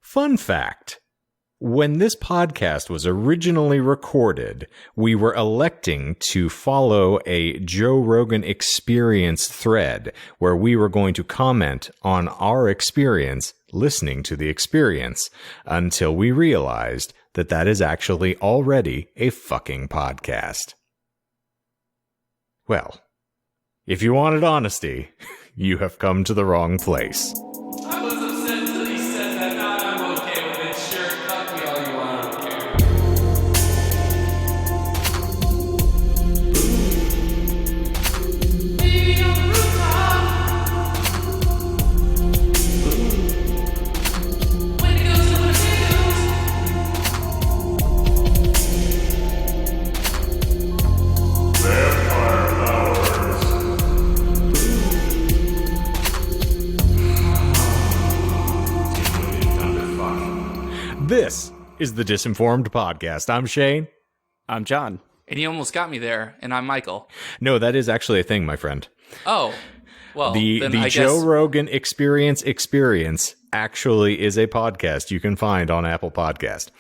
Fun fact. When this podcast was originally recorded, we were electing to follow a Joe Rogan Experience thread where we were going to comment on our experience listening to the experience until we realized that that is actually already a fucking podcast. Well, if you wanted honesty, you have come to the wrong place. I was upset until he said that. Now I'm okay with it. Sure, fuck me all you want. I don't care. Baby on the rooftop. When it goes to the Vampire flowers. This is the Disinformed podcast. I'm Shane. I'm John. And you almost got me there, and I'm Michael. No, that is actually a thing, my friend. Oh, well, The then I Joe guess Rogan Experience actually is a podcast you can find on Apple Podcast.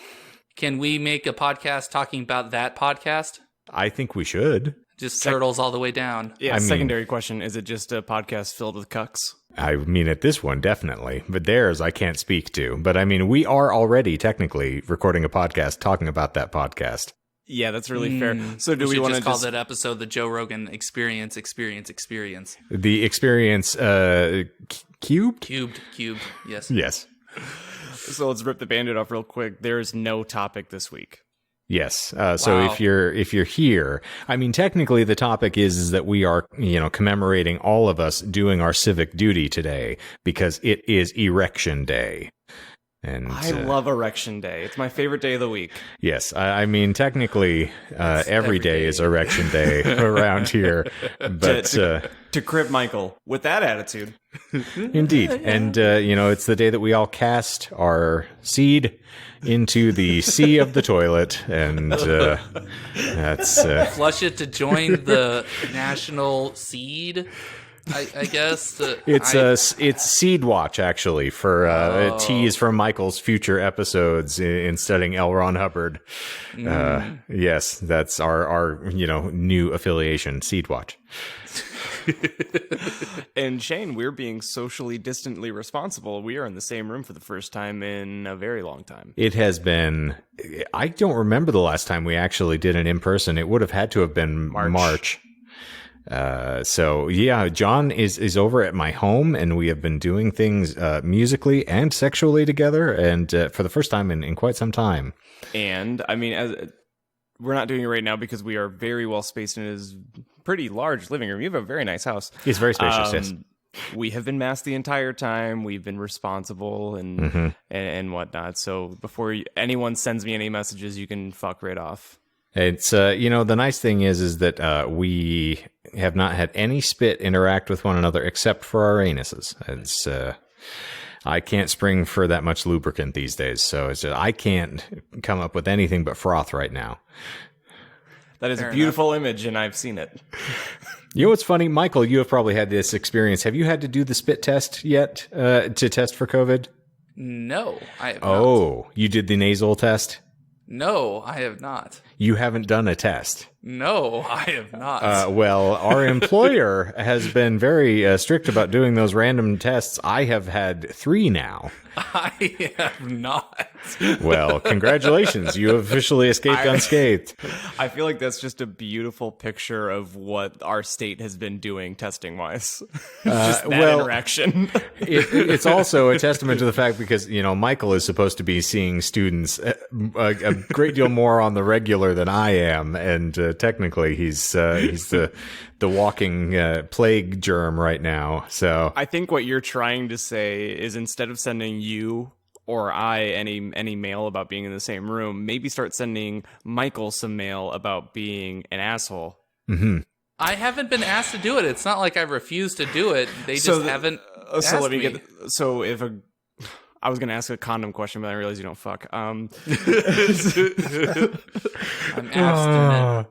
can we make a podcast talking about that podcast? I think we should. Just turtles all the way down. Yeah, I mean- secondary question. Is it just a podcast filled with cucks? I mean, at this one, definitely. But theirs, I can't speak to. But I mean, we are already technically recording a podcast talking about that podcast. Yeah, that's really fair. So do we should want to just call that episode the Joe Rogan Experience? The Experience cubed? Cubed, yes. Yes. So let's rip the Band-Aid off real quick. There's no topic this week. Yes. So Wow. if you're here, I mean, technically the topic is that we are, commemorating all of us doing our civic duty today because it is Erection Day. And I love Erection Day. It's my favorite day of the week. yes, I mean, technically, every day is Erection Day around here, but To crib Michael with that attitude. indeed. And, it's the day that we all cast our seed into the sea of the toilet. And that's Flush it to join the national seed, I guess. it's Seed Watch, actually, for a tease from Michael's future episodes in studying L. Ron Hubbard. Yes, that's our new affiliation, Seed Watch. And Shane, we're being socially distantly responsible. We are in the same room for the first time in a very long time. It has been, I don't remember the last time we actually did an in-person. It would have had to have been March. So yeah, John is over at my home, and we have been doing things musically and sexually together, and for the first time in quite some time. And I mean, we're not doing it right now because we are very well spaced in his pretty large living room. You have a very nice house. It's very spacious. Yes. We have been masked the entire time. We've been responsible and whatnot. So before anyone sends me any messages, you can fuck right off. It's the nice thing is that we have not had any spit interact with one another except for our anuses. It's I can't spring for that much lubricant these days, so it's I can't come up with anything but froth right now. That is a beautiful image, and I've seen it. You know what's funny, Michael? You have probably had this experience. Have you had to do the spit test yet to test for COVID? No, I have not. Oh, you did the nasal test? No, I have not. You haven't done a test. No, I have not. Well, our employer has been very strict about doing those random tests. I have had 3 now. I have not. Well, congratulations. You have officially escaped unscathed. I feel like that's just a beautiful picture of what our state has been doing testing-wise. Just that interaction. It's also a testament to the fact because, Michael is supposed to be seeing students a great deal more on the regular than I am. And technically, he's the walking plague germ right now. So I think what you're trying to say is instead of sending you or I any mail about being in the same room, maybe start sending Michael some mail about being an asshole. Mm-hmm. I haven't been asked to do it. It's not like I refuse to do it. They just haven't asked So let me me. get. So if I was going to ask a condom question, but I realized you don't fuck. I'm abstinent.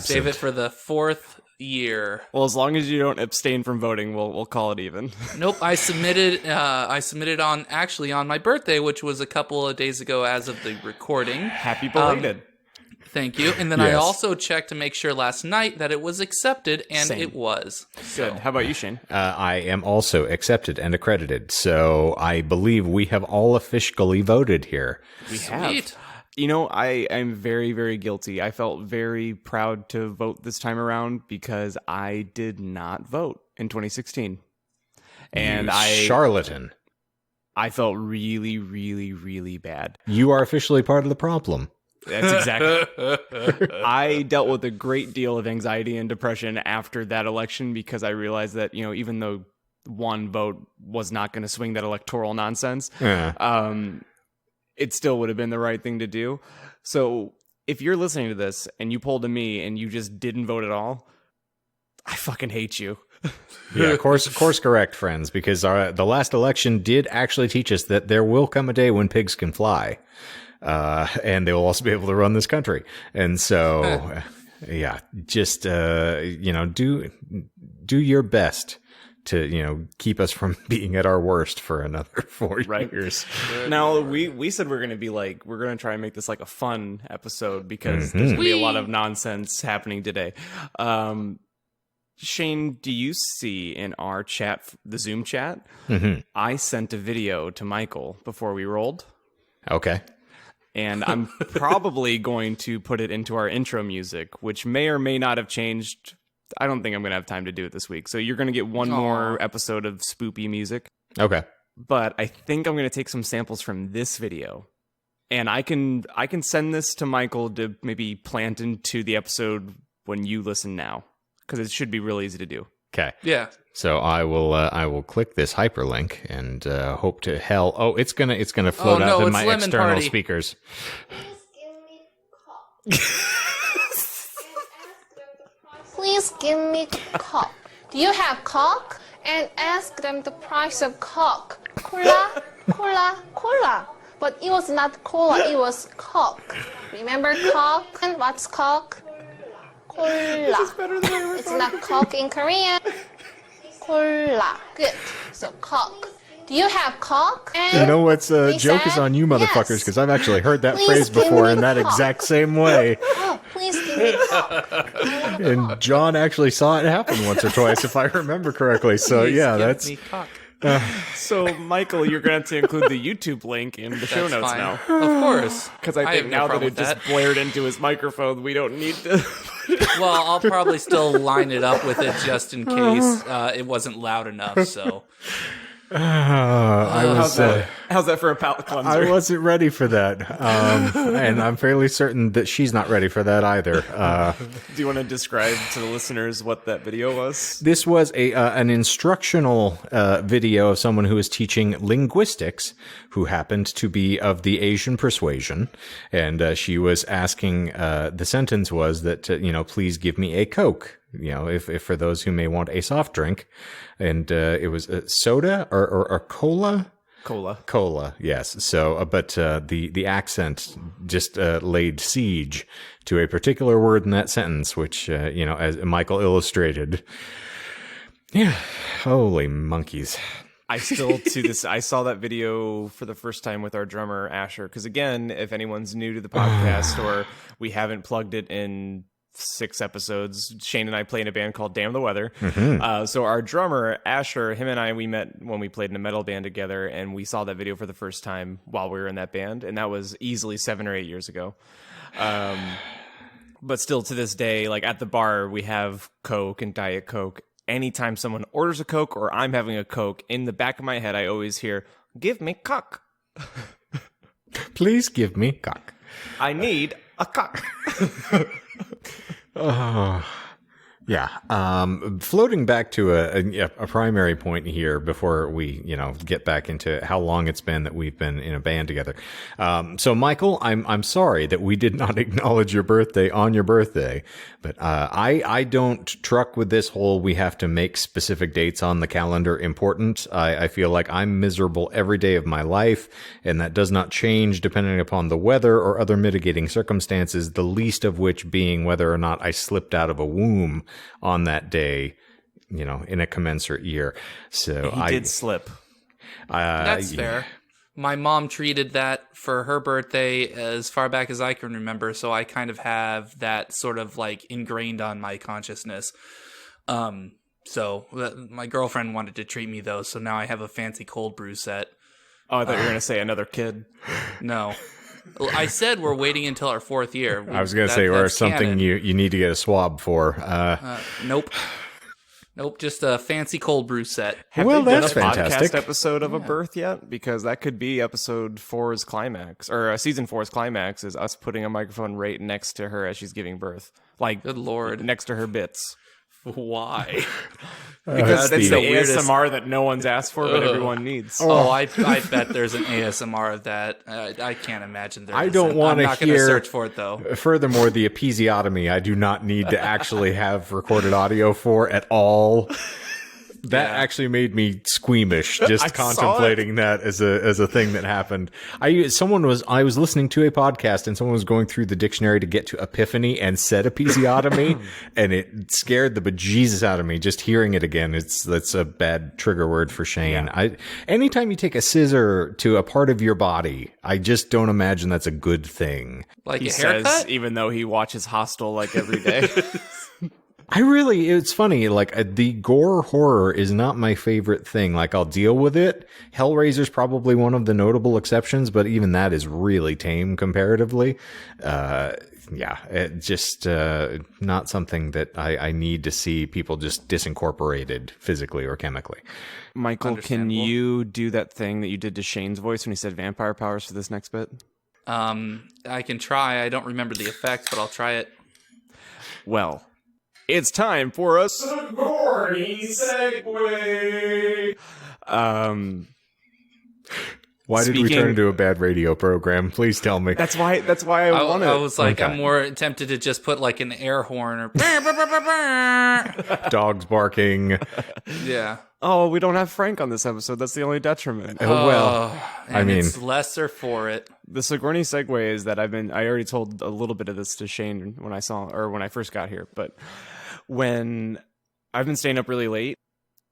Save it for the 4th year. Well, as long as you don't abstain from voting, we'll call it even. Nope, I submitted on my birthday, which was a couple of days ago as of the recording. Happy belated. Thank you. And then I Yes. also checked to make sure last night that it was accepted, and Same. it was. Good. How about you, Shane? I am also accepted and accredited, so I believe we have all officially voted here. We Sweet. You know, I'm very, very guilty. I felt very proud to vote this time around because I did not vote in 2016. And You charlatan. I felt really, really, really bad. You are officially part of the problem. That's exactly. I dealt with a great deal of anxiety and depression after that election because I realized that, you know, even though one vote was not going to swing that electoral nonsense, it still would have been the right thing to do. So if you're listening to this and you pulled to me and you just didn't vote at all, I fucking hate you. Yeah, course correct, friends, because the last election did actually teach us that there will come a day when pigs can fly. And they will also be able to run this country. And so, yeah, just, do your best to, keep us from being at our worst for another 4 years. Now, we said we're going to try and make this like a fun episode because there's going to be a lot of nonsense happening today. Shane, do you see in our chat, the Zoom chat, I sent a video to Michael before we rolled. Okay. And I'm probably going to put it into our intro music, which may or may not have changed. I don't think I'm going to have time to do it this week. So you're going to get one more episode of spoopy music. Okay. But I think I'm going to take some samples from this video. And I can send this to Michael to maybe plant into the episode when you listen now. Because it should be real easy to do. Okay. Yeah. So I will click this hyperlink and hope to hell. Oh, it's gonna float out in my Lemon external Party. speakers. Please give me coke. Do you have coke? And ask them the price of coke. Cola, cola, cola. But it was not cola, it was coke. Remember coke? And what's coke? Cola. It's not coke in Korean. Cola. Good. So coke. Do you have coke? And You know what's they joke is said, on you, motherfuckers, yes. because I've actually heard that Please phrase give before me in that coke. exact same way. Oh, please give me coke. And John actually saw it happen once or twice, if I remember correctly. So yeah, that's So, Michael, you're going to have to include the YouTube link in the show That's notes fine. now. Of course. Because I have think no now that problem it with just blared into his microphone, we don't need to. Well, I'll probably still line it up with it just in case it wasn't loud enough. So How's that for a palate cleanser? I wasn't ready for that, and I'm fairly certain that she's not ready for that either. Do you want to describe to the listeners what that video was? This was an instructional video of someone who was teaching linguistics, who happened to be of the Asian persuasion, and she was asking. The sentence was that please give me a Coke. If for those who may want a soft drink, and it was soda or cola. Cola, yes. So, but the accent just laid siege to a particular word in that sentence, which as Michael illustrated. Yeah, holy monkeys. I still to this. I saw that video for the first time with our drummer Asher. Because again, if anyone's new to the podcast or we haven't plugged it in 6 episodes, Shane and I play in a band called Damn the Weather. So our drummer Asher, him and I, we met when we played in a metal band together, and we saw that video for the first time while we were in that band, and that was easily 7 or 8 years ago. But still to this day, like at the bar, we have Coke and Diet Coke. Anytime someone orders a Coke or I'm having a Coke, in the back of my head, I always hear, "Give me cock. Please give me cock." I need a cock." Yeah. Floating back to a primary point here before we, get back into how long it's been that we've been in a band together. So Michael, I'm sorry that we did not acknowledge your birthday on your birthday, but I don't truck with this whole we have to make specific dates on the calendar important. I feel like I'm miserable every day of my life, and that does not change depending upon the weather or other mitigating circumstances, the least of which being whether or not I slipped out of a womb on that day, you know, in a commensurate year. So He did slip. That's fair. My mom treated that for her birthday as far back as I can remember, so I kind of have that sort of like ingrained on my consciousness. So my girlfriend wanted to treat me though, so now I have a fancy cold brew set. Oh, I thought you were going to say another kid. No. I said we're waiting until our 4th year. I was going to say, or something you need to get a swab for. Nope. Nope, just a fancy cold brew set. Have Well, they done that's a fantastic. podcast episode of a birth yet? Because that could be episode 4's climax, or season 4's climax is us putting a microphone right next to her as she's giving birth. Like, Good Lord. next to her bits. Why? Because that's the the weirdest- ASMR that no one's asked for, but everyone needs. Oh, I bet there's an ASMR of that. I can't imagine there I isn't. don't want I'm to not going to hear. search for it, though. Furthermore, the episiotomy, I do not need to actually have recorded audio for at all. That actually made me squeamish just I saw contemplating that as a thing that happened. I was listening to a podcast and someone was going through the dictionary to get to epiphany and said episiotomy and it scared the bejesus out of me just hearing it again. That's a bad trigger word for Shane. Anytime you take a scissor to a part of your body, I just don't imagine that's a good thing. Like He a haircut? says, even though he watches Hostel like every day. It's funny, like the gore horror is not my favorite thing. Like I'll deal with it. Hellraiser's probably one of the notable exceptions, but even that is really tame comparatively. It just not something that I need to see people just disincorporated physically or chemically. Michael, can you do that thing that you did to Shane's voice when he said vampire powers for this next bit? I can try. I don't remember the effects, but I'll try it. Well, it's time for a Sigourney segue. Why did we Speaking- turn into a bad radio program? Please tell me. That's why I wanted. I was like, Okay. I'm more tempted to just put like an air horn or Dogs barking. yeah. Oh, we don't have Frank on this episode. That's the only detriment. Well, I mean- it's lesser for it. The Sigourney segue is that I already told a little bit of this to Shane when I first got here, but when I've been staying up really late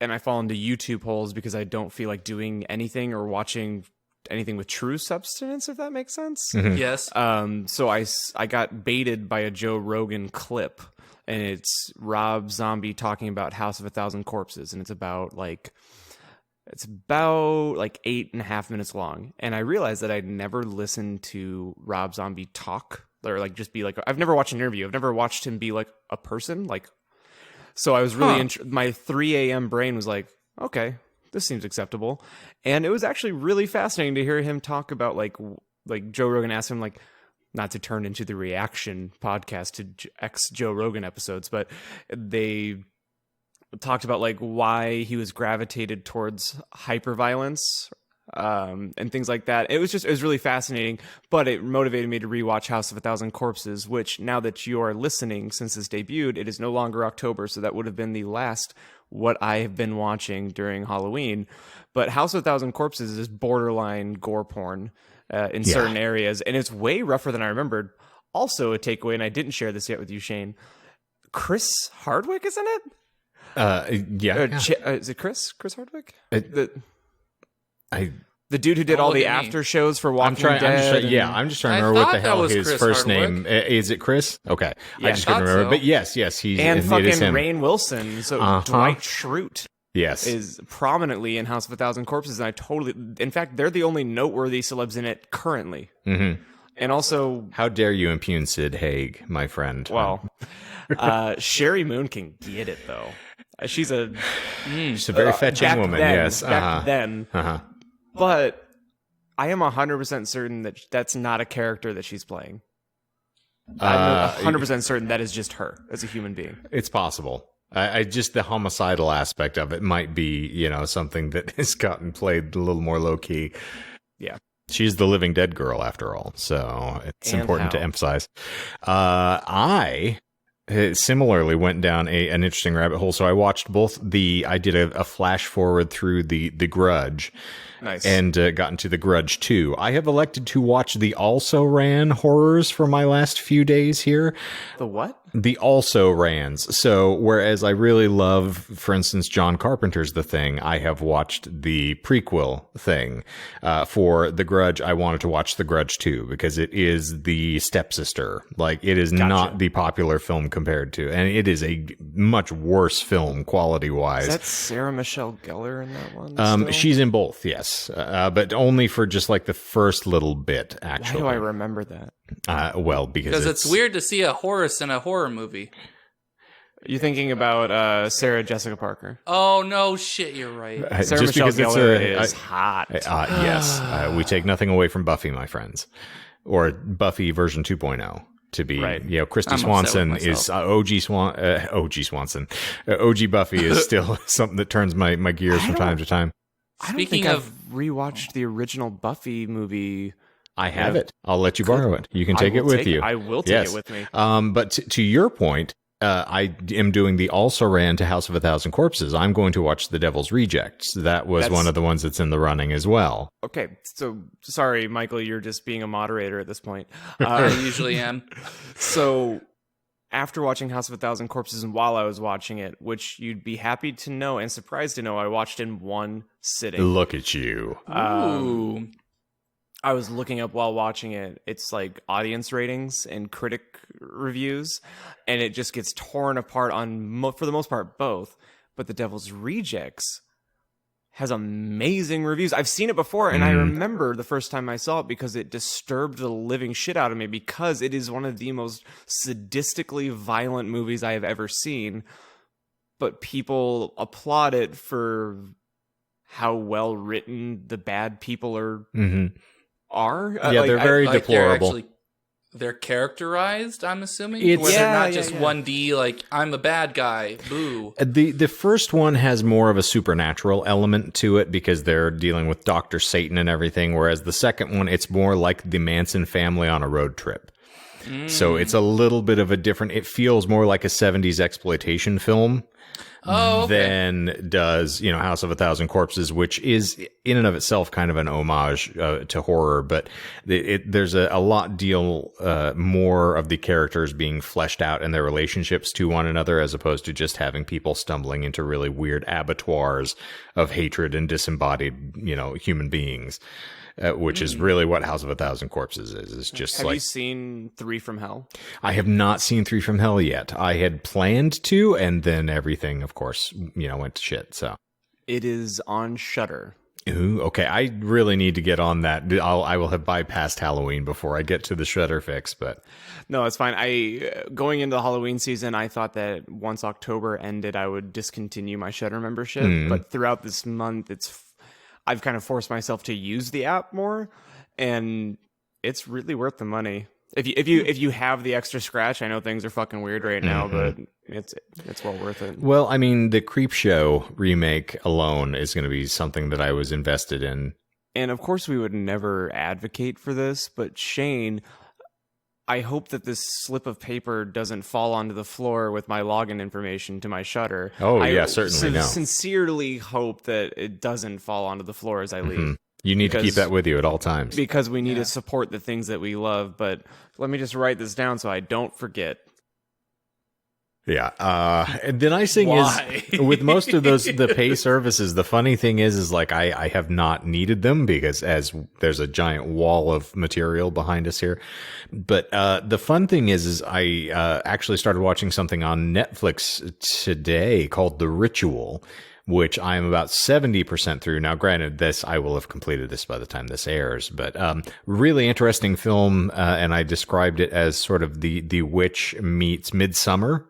and I fall into YouTube holes because I don't feel like doing anything or watching anything with true substance, if that makes sense. Yes. So I got baited by a Joe Rogan clip, and it's Rob Zombie talking about House of a Thousand Corpses, and it's about like 8.5 minutes long. And I realized that I'd never listened to Rob Zombie talk or like just be like, I've never watched an interview. I've never watched him be like a person. So I was really, my 3 a.m. brain was like, okay, this seems acceptable. And it was actually really fascinating to hear him talk about like Joe Rogan asked him, like, not to turn into the reaction podcast to ex Joe Rogan episodes, but they talked about like why he was gravitated towards hyperviolence and things like that. It was really fascinating, but it motivated me to rewatch House of a Thousand Corpses, which now that you are listening since this debuted, it is no longer October, so that would have been the last what I have been watching during Halloween. But House of a Thousand Corpses is borderline gore porn in certain areas, and it's way rougher than I remembered. Also, a takeaway, and I didn't share this yet with you, Shane. Chris Hardwick is in it. Is it Chris Hardwick? The dude who did Don't all look the at me. after shows for Walking Dead. I'm just trying to I remember what thought the that hell was his Chris first Hardwick. name is. It Chris? Okay, Yeah, I just couldn't thought remember. so. But yes, he's and it is fucking him. Rainn Wilson. So Uh-huh. Dwight Schrute Yes, is prominently in House of a Thousand Corpses, and in fact, they're the only noteworthy celebs in it currently. Mm-hmm. And also, How dare you impugn Sid Haig, my friend? well, Sherry Moon can get it though. She's a she's a very fetching back woman. then, Yes, back then. Uh-huh. But I am 100% certain that that's not a character that she's playing. I'm 100% certain that is just her as a human being. It's possible. I just the homicidal aspect of it might be, something that has gotten played a little more low key. Yeah. She's the living dead girl after all, so it's And important to how. emphasize. I similarly went down an interesting rabbit hole. So I watched I did a flash forward through the Grudge. Nice. And got into The Grudge 2. I have elected to watch the also ran horrors for my last few days here. The what? The also rans. So whereas I really love, for instance, John Carpenter's The Thing, I have watched the prequel Thing. For The Grudge, I wanted to watch The Grudge 2 because it is the stepsister. Like, it is not the popular film compared to, and it is a much worse film quality-wise. Is that Sarah Michelle Gellar in that one? Still? She's in both, yes. But only for just like the first little bit, actually. Why do I remember that? Well, because it's weird to see a horse in a horror movie. You're thinking about Sarah Jessica Parker. Oh, no shit, you're right. Sarah just Michelle because Gellar is hot. Yes. We take nothing away from Buffy, my friends. Or Buffy version 2.0. To be, right. Christy I'm Swanson is OG Swanson. OG Buffy is still something that turns my gears from time to time. I don't think I've rewatched the original Buffy movie. I have it. I'll let you borrow it. You can take it with you. I will take it with me. But to your point, I am doing the also ran to House of a Thousand Corpses. I'm going to watch The Devil's Rejects. That's one of the ones that's in the running as well. Okay, so sorry, Michael, you're just being a moderator at this point. I usually am. So after watching House of a Thousand Corpses and while I was watching it, which you'd be happy to know and surprised to know, I watched in one sitting. Look at you. Ooh. I was looking up while watching it. It's like audience ratings and critic reviews, and it just gets torn apart on, for the most part, both. But The Devil's Rejects has amazing reviews. I've seen it before, and I remember the first time I saw it because it disturbed the living shit out of me because it is one of the most sadistically violent movies I have ever seen. But people applaud it for how well written the bad people are. Yeah, they're very deplorable. They're characterized, I'm assuming? Where they're not just 1D, like, I'm a bad guy, boo. The first one has more of a supernatural element to it because they're dealing with Dr. Satan and everything, whereas the second one, it's more like the Manson family on a road trip. So it's a little bit of a different, it feels more like a 70s exploitation film. Than does, House of a Thousand Corpses, which is in and of itself kind of an homage to horror, but there's a lot more of the characters being fleshed out and their relationships to one another as opposed to just having people stumbling into really weird abattoirs of hatred and disembodied, human beings. Which is really what House of a Thousand Corpses is. It's just Have you seen 3 from Hell? I have not seen 3 from Hell yet. I had planned to, and then everything, of course, went to shit. So it is on Shudder. Ooh, okay. I really need to get on that. I will have bypassed Halloween before I get to the Shudder fix, but no, it's fine. Going into the Halloween season, I thought that once October ended, I would discontinue my Shudder membership. But throughout this month, I've kind of forced myself to use the app more, and it's really worth the money. If you have the extra scratch, I know things are fucking weird right now, but it's well worth it. Well, I mean, the Creepshow remake alone is going to be something that I was invested in. And of course, we would never advocate for this, but Shane, I hope that this slip of paper doesn't fall onto the floor with my login information to my Shudder. Oh, yeah, certainly no. I sincerely hope that it doesn't fall onto the floor as I leave. You need to keep that with you at all times. Because we need to support the things that we love. But let me just write this down so I don't forget. Yeah. And the nice thing is with most of the pay services, the funny thing is like I have not needed them because as there's a giant wall of material behind us here. But the fun thing is I actually started watching something on Netflix today called The Ritual, which I'm about 70% through. Now, granted, I will have completed this by the time this airs, but really interesting film, and I described it as sort of the Witch meets Midsummer.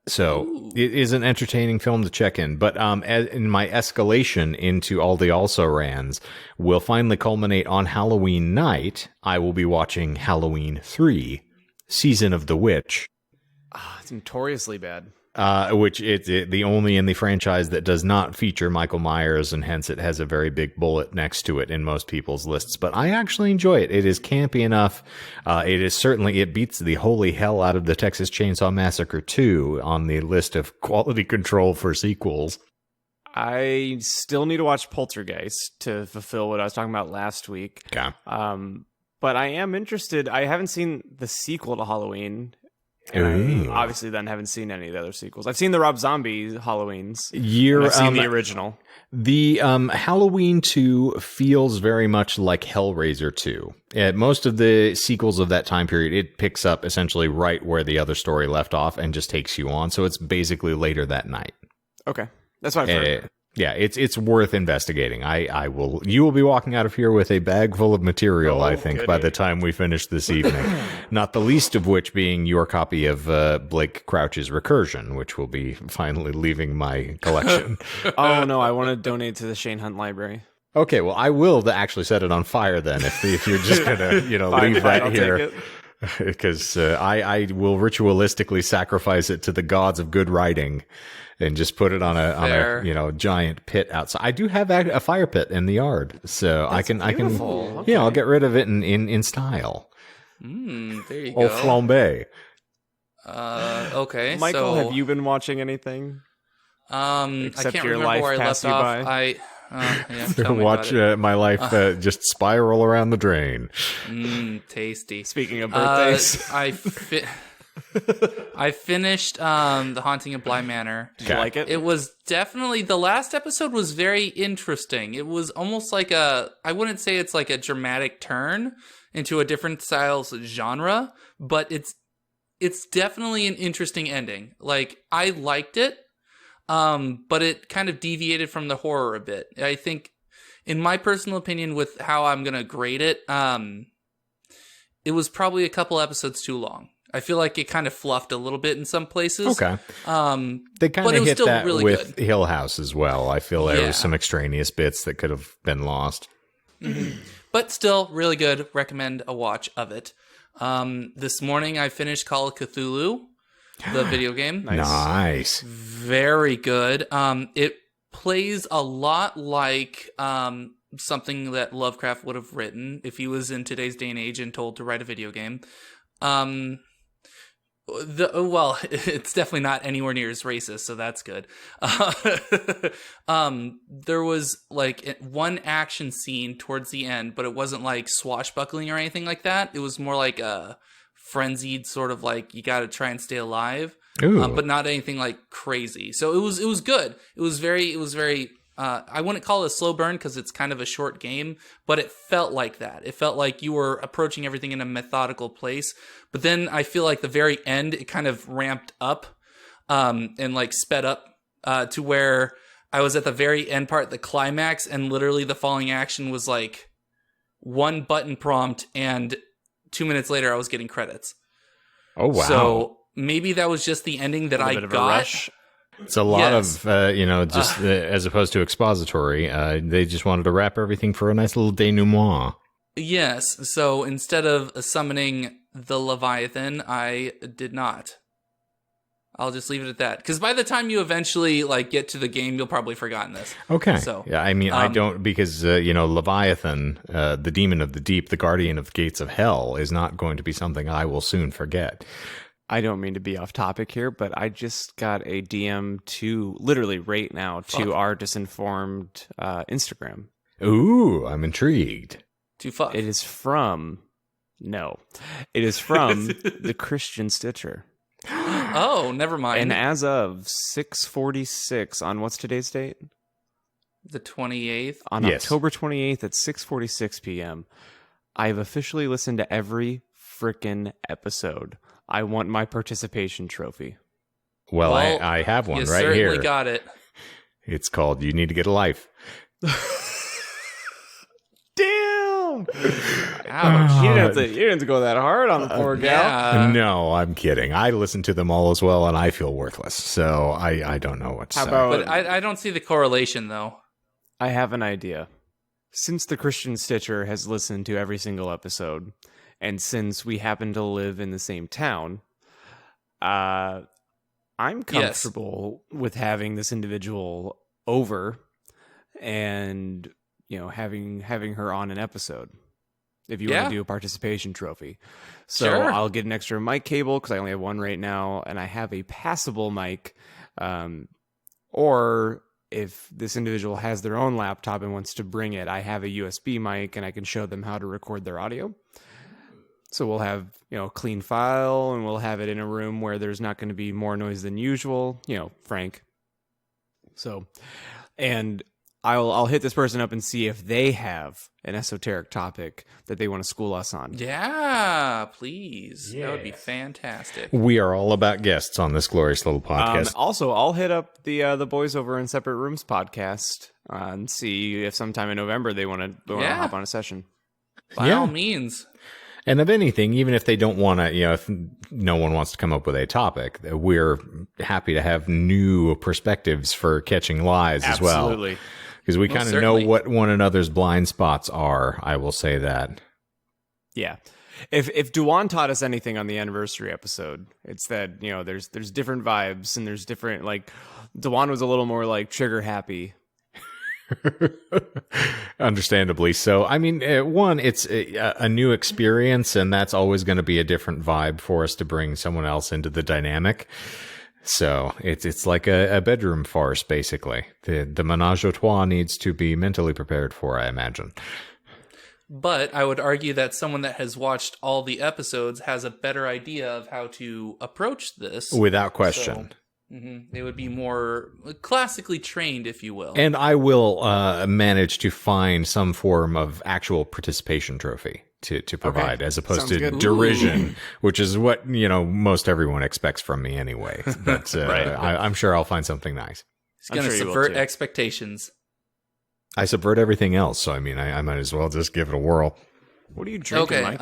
So it is an entertaining film to check in, but in my escalation into all the also-rans will finally culminate on Halloween night. I will be watching Halloween 3, Season of the Witch. It's notoriously bad. Which it's the only in the franchise that does not feature Michael Myers, and hence it has a very big bullet next to it in most people's lists. But I actually enjoy it. It is campy enough. It beats the holy hell out of the Texas Chainsaw Massacre 2 on the list of quality control for sequels. I still need to watch Poltergeist to fulfill what I was talking about last week. Okay. But I am interested. I haven't seen the sequel to Halloween. Ooh. Obviously, then haven't seen any of the other sequels. I've seen the Rob Zombie Halloweens. I've seen the original. The Halloween 2 feels very much like Hellraiser 2. Most of the sequels of that time period, it picks up essentially right where the other story left off and just takes you on. So it's basically later that night. Okay, that's what I've heard. Yeah, it's worth investigating. You will be walking out of here with a bag full of material, I think, by the time we finish this evening. Not the least of which being your copy of Blake Crouch's Recursion, which will be finally leaving my collection. Oh no, I want to donate to the Shane Hunt Library. Okay, well, I will actually set it on fire then if you're just gonna leave that here. Because I will ritualistically sacrifice it to the gods of good writing and just put it on a giant pit outside. I do have a fire pit in the yard, so I can Okay. I'll get rid of it in style. There you Au go. flambe. Okay, Michael, so, have you been watching anything? I Except can't your remember life where I passed left you off. by? Tell me Watch about it. my life just spiral around the drain. Tasty. Speaking of birthdays, I finished The Haunting of Bly Manor. did you like it? It was definitely, the last episode was very interesting. It was almost like I wouldn't say it's like a dramatic turn into a different styles genre, but it's definitely an interesting ending. Like, I liked it, but it kind of deviated from the horror a bit. I think, in my personal opinion, with how I'm going to grade it, it was probably a couple episodes too long. I feel like it kind of fluffed a little bit in some places. Okay. They kind but it of was hit still that really with good. Hill House as well. I feel there Yeah. was some extraneous bits that could have been lost. But still, really good. Recommend a watch of it. This morning, I finished Call of Cthulhu, the video game. Nice. Very good. It plays a lot like something that Lovecraft would have written if he was in today's day and age and told to write a video game. It's definitely not anywhere near as racist, so that's good. There was like one action scene towards the end, but it wasn't like swashbuckling or anything like that. It was more like a frenzied sort of like you got to try and stay alive, but not anything like crazy. So it was good. It was very. I wouldn't call it a slow burn because it's kind of a short game, but it felt like that. It felt like you were approaching everything in a methodical place. But then I feel like the very end, it kind of ramped up and like sped up to where I was at the very end part, the climax, and literally the following action was like one button prompt, and 2 minutes later I was getting credits. Oh, wow. So maybe that was just the ending that I bit of a got. rush. It's a lot Yes. of, as opposed to expository, they just wanted to wrap everything for a nice little denouement. Yes, so instead of summoning the Leviathan, I did not. I'll just leave it at that. Because by the time you eventually like get to the game, you'll probably forgotten this. Okay. So, yeah, I mean, I don't, because, Leviathan, the demon of the deep, the guardian of the gates of hell, is not going to be something I will soon forget. I don't mean to be off topic here, but I just got a DM to literally right now to our Disinformed Instagram. Ooh, I'm intrigued. to fuck. It is from the Christian Stitcher. Oh, never mind. And as of 6:46 on what's today's date? The 28th. On Yes. October 28th at 6:46 p.m. I've officially listened to every frickin' episode. I want my participation trophy. Well, I have one you right certainly here. got it. It's called You Need to Get a Life. Damn! Ouch. You didn't have to go that hard on the poor gal. Yeah. No, I'm kidding. I listen to them all as well, and I feel worthless. So I don't know what to How say. about But I don't see the correlation, though. I have an idea. Since the Christian Stitcher has listened to every single episode, and since we happen to live in the same town, I'm comfortable with having this individual over and, having her on an episode. If you want to do a participation trophy. So Sure. I'll get an extra mic cable because I only have one right now, and I have a passable mic. Or if this individual has their own laptop and wants to bring it, I have a USB mic and I can show them how to record their audio. So we'll have, a clean file, and we'll have it in a room where there's not going to be more noise than usual, frank. So, and I'll hit this person up and see if they have an esoteric topic that they want to school us on. Yeah, please. That would be fantastic. We are all about guests on this glorious little podcast. Also, I'll hit up the Boys Over in Separate Rooms podcast and see if sometime in November they want to hop on a session. By all means. And of anything, even if they don't want to, if no one wants to come up with a topic, we're happy to have new perspectives for catching lies as well. Absolutely. Because we kind of know what one another's blind spots are. I will say that. Yeah. If Duan taught us anything on the anniversary episode, it's that, there's different vibes, and there's different, Duan was a little more trigger happy. Understandably so. I mean, one, it's a new experience, and that's always going to be a different vibe for us to bring someone else into the dynamic. So it's like a bedroom farce, basically. The menage a trois needs to be mentally prepared for, I imagine. But I would argue that someone that has watched all the episodes has a better idea of how to approach this. Without question. So, they would be more classically trained, if you will. And I will manage to find some form of actual participation trophy to provide, as opposed to derision, which is what, most everyone expects from me anyway. But I'm sure I'll find something nice. It's going to subvert expectations. I subvert everything else, so I mean, I might as well just give it a whirl. What are you drinking, Mike?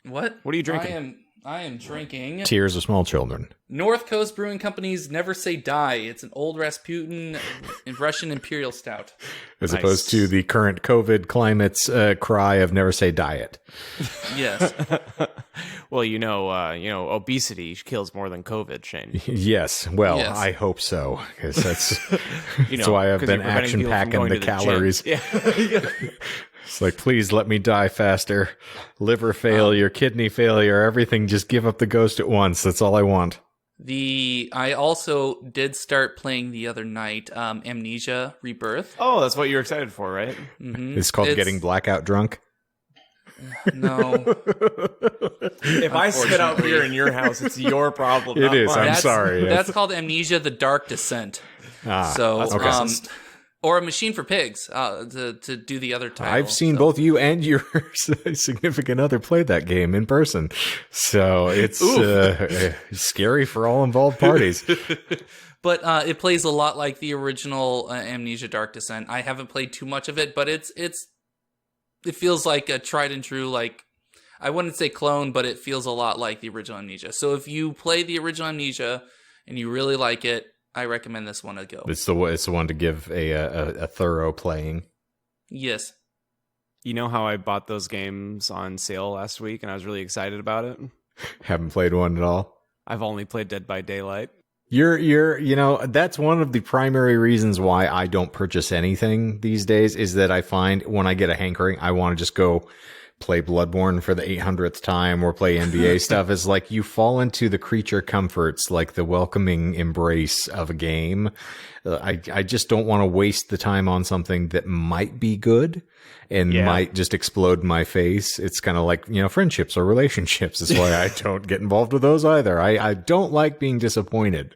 What? What are you drinking? I am drinking Tears of Small Children. North Coast Brewing Company's Never Say Die. It's an old Rasputin Russian Imperial Stout. As opposed to the current COVID climate's cry of Never Say Diet. Yes. Well, obesity kills more than COVID, Shane. Yes. Well, yes. I hope so, because that's why I've been action packing the calories. Yeah. It's like, please let me die faster. Liver failure, kidney failure, everything. Just give up the ghost at once. That's all I want. I also did start playing the other night, Amnesia Rebirth. Oh, that's what you're excited for, right? Mm-hmm. It's called getting blackout drunk. No. If I spit out beer in your house, it's your problem. It is. Mine. I'm sorry. That's called Amnesia: The Dark Descent. So, that's or A Machine for Pigs, to do the other title. I've seen both you and your significant other play that game in person. So it's scary for all involved parties. But it plays a lot like the original Amnesia Dark Descent. I haven't played too much of it, but it feels like a tried and true, I wouldn't say clone, but it feels a lot like the original Amnesia. So if you play the original Amnesia and you really like it, I recommend this one to go. It's the one to give a thorough playing. Yes. You know how I bought those games on sale last week, and I was really excited about it? Haven't played one at all. I've only played Dead by Daylight. That's one of the primary reasons why I don't purchase anything these days, is that I find when I get a hankering, I want to just go play Bloodborne for the 800th time or play NBA stuff. Is like you fall into the creature comforts, like the welcoming embrace of a game. I just don't want to waste the time on something that might be good and might just explode in my face. It's kind of like, friendships or relationships. That's why I don't get involved with those either. I don't like being disappointed.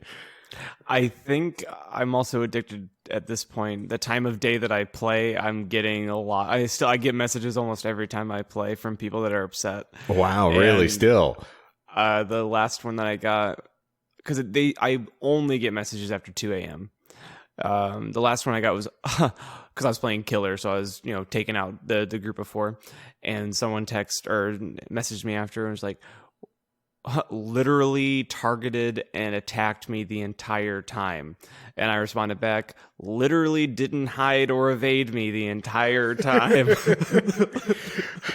I think I'm also addicted at this point. The time of day that I play, I'm getting a lot. I get messages almost every time I play from people that are upset. Wow, really? Still? The last one that I got, because I only get messages after 2 a.m. The last one I got was because I was playing Killer, so I was taking out the group of 4, and someone messaged me after and was like, literally targeted and attacked me the entire time. And I responded back, literally didn't hide or evade me the entire time.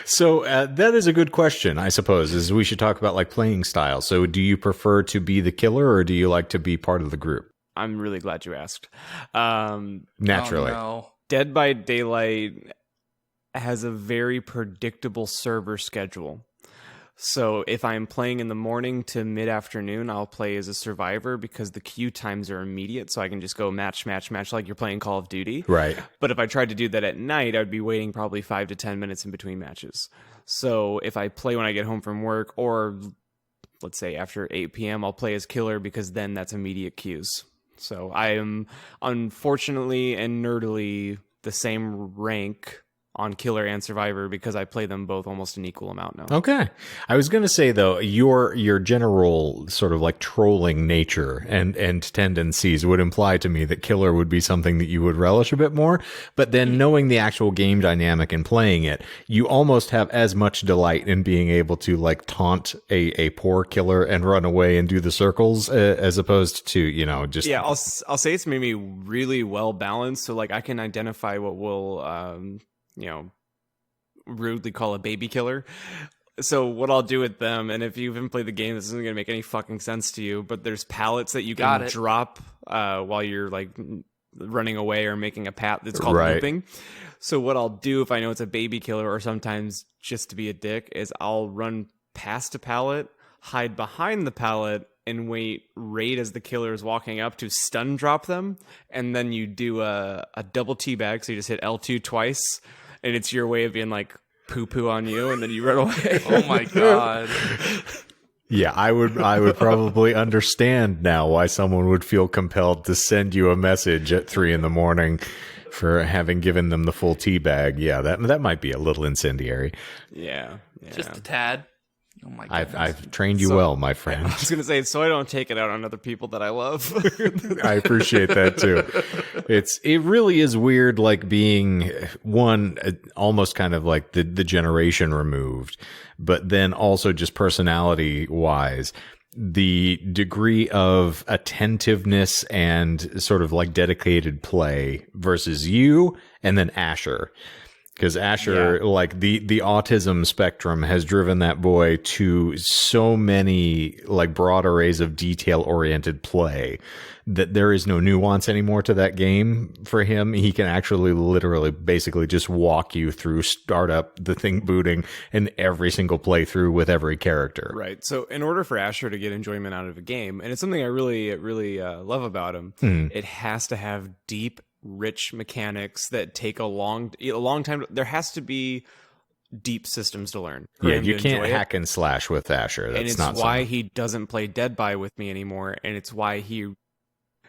So that is a good question, I suppose, is we should talk about playing style. So do you prefer to be the killer, or do you like to be part of the group? I'm really glad you asked. Naturally. Oh, no. Dead by Daylight has a very predictable server schedule. So if I'm playing in the morning to mid-afternoon, I'll play as a survivor because the queue times are immediate, so I can just go match like you're playing Call of Duty. Right. But if I tried to do that at night, I'd be waiting probably 5 to 10 minutes in between matches. So if I play when I get home from work, or let's say after 8 p.m., I'll play as killer because then that's immediate queues. So I am unfortunately and nerdily the same rank on killer and survivor because I play them both almost an equal amount now. Okay. I was going to say, though, your general sort of like trolling nature and tendencies would imply to me that killer would be something that you would relish a bit more. But then knowing the actual game dynamic and playing it, you almost have as much delight in being able to like taunt a poor killer and run away and do the circles as opposed to, you know, just... Yeah, I'll say it's maybe really well balanced. So like I can identify what will... rudely call a baby killer. So what I'll do with them, and if you haven't played the game, this isn't going to make any fucking sense to you, but there's pallets that you can drop while you're like running away or making a path. It's called looping. So what I'll do if I know it's a baby killer, or sometimes just to be a dick, is I'll run past a pallet, hide behind the pallet, and wait right as the killer is walking up to stun drop them, and then you do a double teabag, so you just hit L2 twice, and it's your way of being like poo-poo on you, and then you run away. Oh my god. Yeah, I would probably understand now why someone would feel compelled to send you a message at 3 a.m. for having given them the full tea bag. Yeah, that might be a little incendiary. Yeah. Just a tad. Oh my god. I've trained you well, my friend. I was going to say, so I don't take it out on other people that I love. I appreciate that too. It really is weird, like being one, almost kind of like the generation removed, but then also just personality wise, the degree of attentiveness and sort of like dedicated play versus you and then Asher. Because Asher, like the autism spectrum has driven that boy to so many like broad arrays of detail-oriented play that there is no nuance anymore to that game for him. He can actually literally basically just walk you through startup, the thing booting, and every single playthrough with every character. Right. So in order for Asher to get enjoyment out of a game, and it's something I really love about him, it has to have deep, rich mechanics that take a long time. There has to be deep systems to learn. Yeah, you can't hack and slash with Asher. That's and it's not why something. he doesn't play Dead by with me anymore, and it's why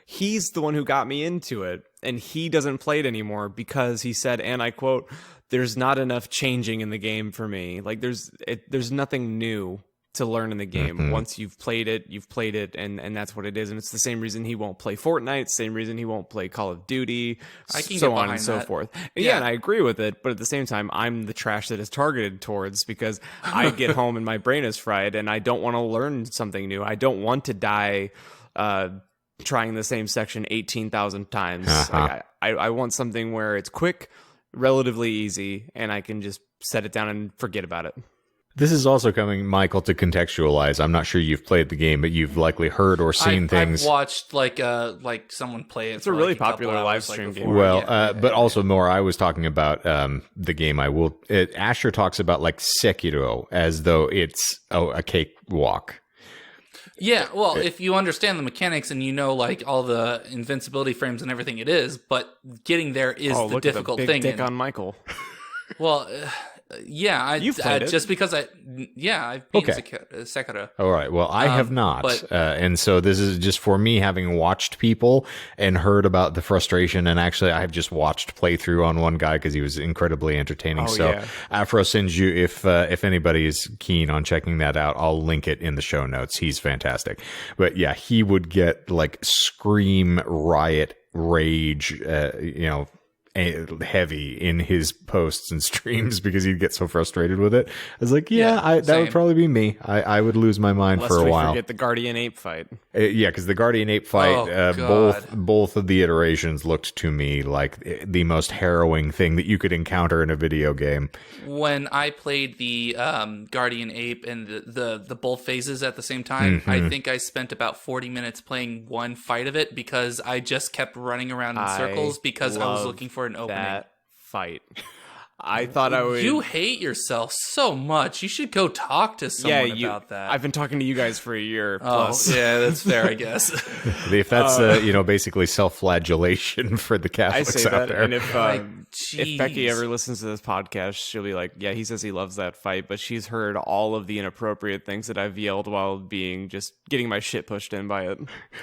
he's the one who got me into it, and he doesn't play it anymore because he said, and I quote, "There's not enough changing in the game for me. Like there's nothing new to learn in the game. Once you've played it, and that's what it is." And it's the same reason he won't play Fortnite, same reason he won't play Call of Duty, I can so get on and so that. forth. Yeah, and I agree with it, but at the same time, I'm the trash that is targeted towards because I get home and my brain is fried, and I don't want to learn something new. I don't want to die trying the same section 18,000 times. Like, I want something where it's quick, relatively easy, and I can just set it down and forget about it. This is also coming, Michael, to contextualize. I'm not sure you've played the game, but you've likely heard or seen things. I've watched like someone play it. It's a really popular live stream game. Well, but also more, I was talking about the game. Asher talks about like Sekiro as though it's a cakewalk. Yeah, well, if you understand the mechanics and you know like all the invincibility frames and everything it is, but getting there is the difficult big thing. Dick on Michael. Well, yeah, You've played it. Just because I've beaten Sekiro. All right. Well, I have not. but- and so this is just for me having watched people and heard about the frustration. And actually, I have just watched playthrough on one guy because he was incredibly entertaining. Afro sends you, if anybody is keen on checking that out, I'll link it in the show notes. He's fantastic. But yeah, he would get like scream, riot, rage, heavy in his posts and streams because he'd get so frustrated with it. I was like, that would probably be me. I would lose my mind for a while. Forget the Guardian Ape fight. Because the Guardian Ape fight, both of the iterations looked to me like the most harrowing thing that you could encounter in a video game. When I played the Guardian Ape and the both phases at the same time, I think I spent about 40 minutes playing one fight of it because I just kept running around in circles because I was looking for an opening. That fight. I thought I would. You hate yourself so much. You should go talk to someone about that. I've been talking to you guys for a year Oh, plus. yeah, that's fair, I guess. If that's basically self-flagellation for the I Catholics say out that, there. and if jeez. Becky ever listens to this podcast, she'll be like, "Yeah, he says he loves that fight," but she's heard all of the inappropriate things that I've yelled while getting my shit pushed in by it.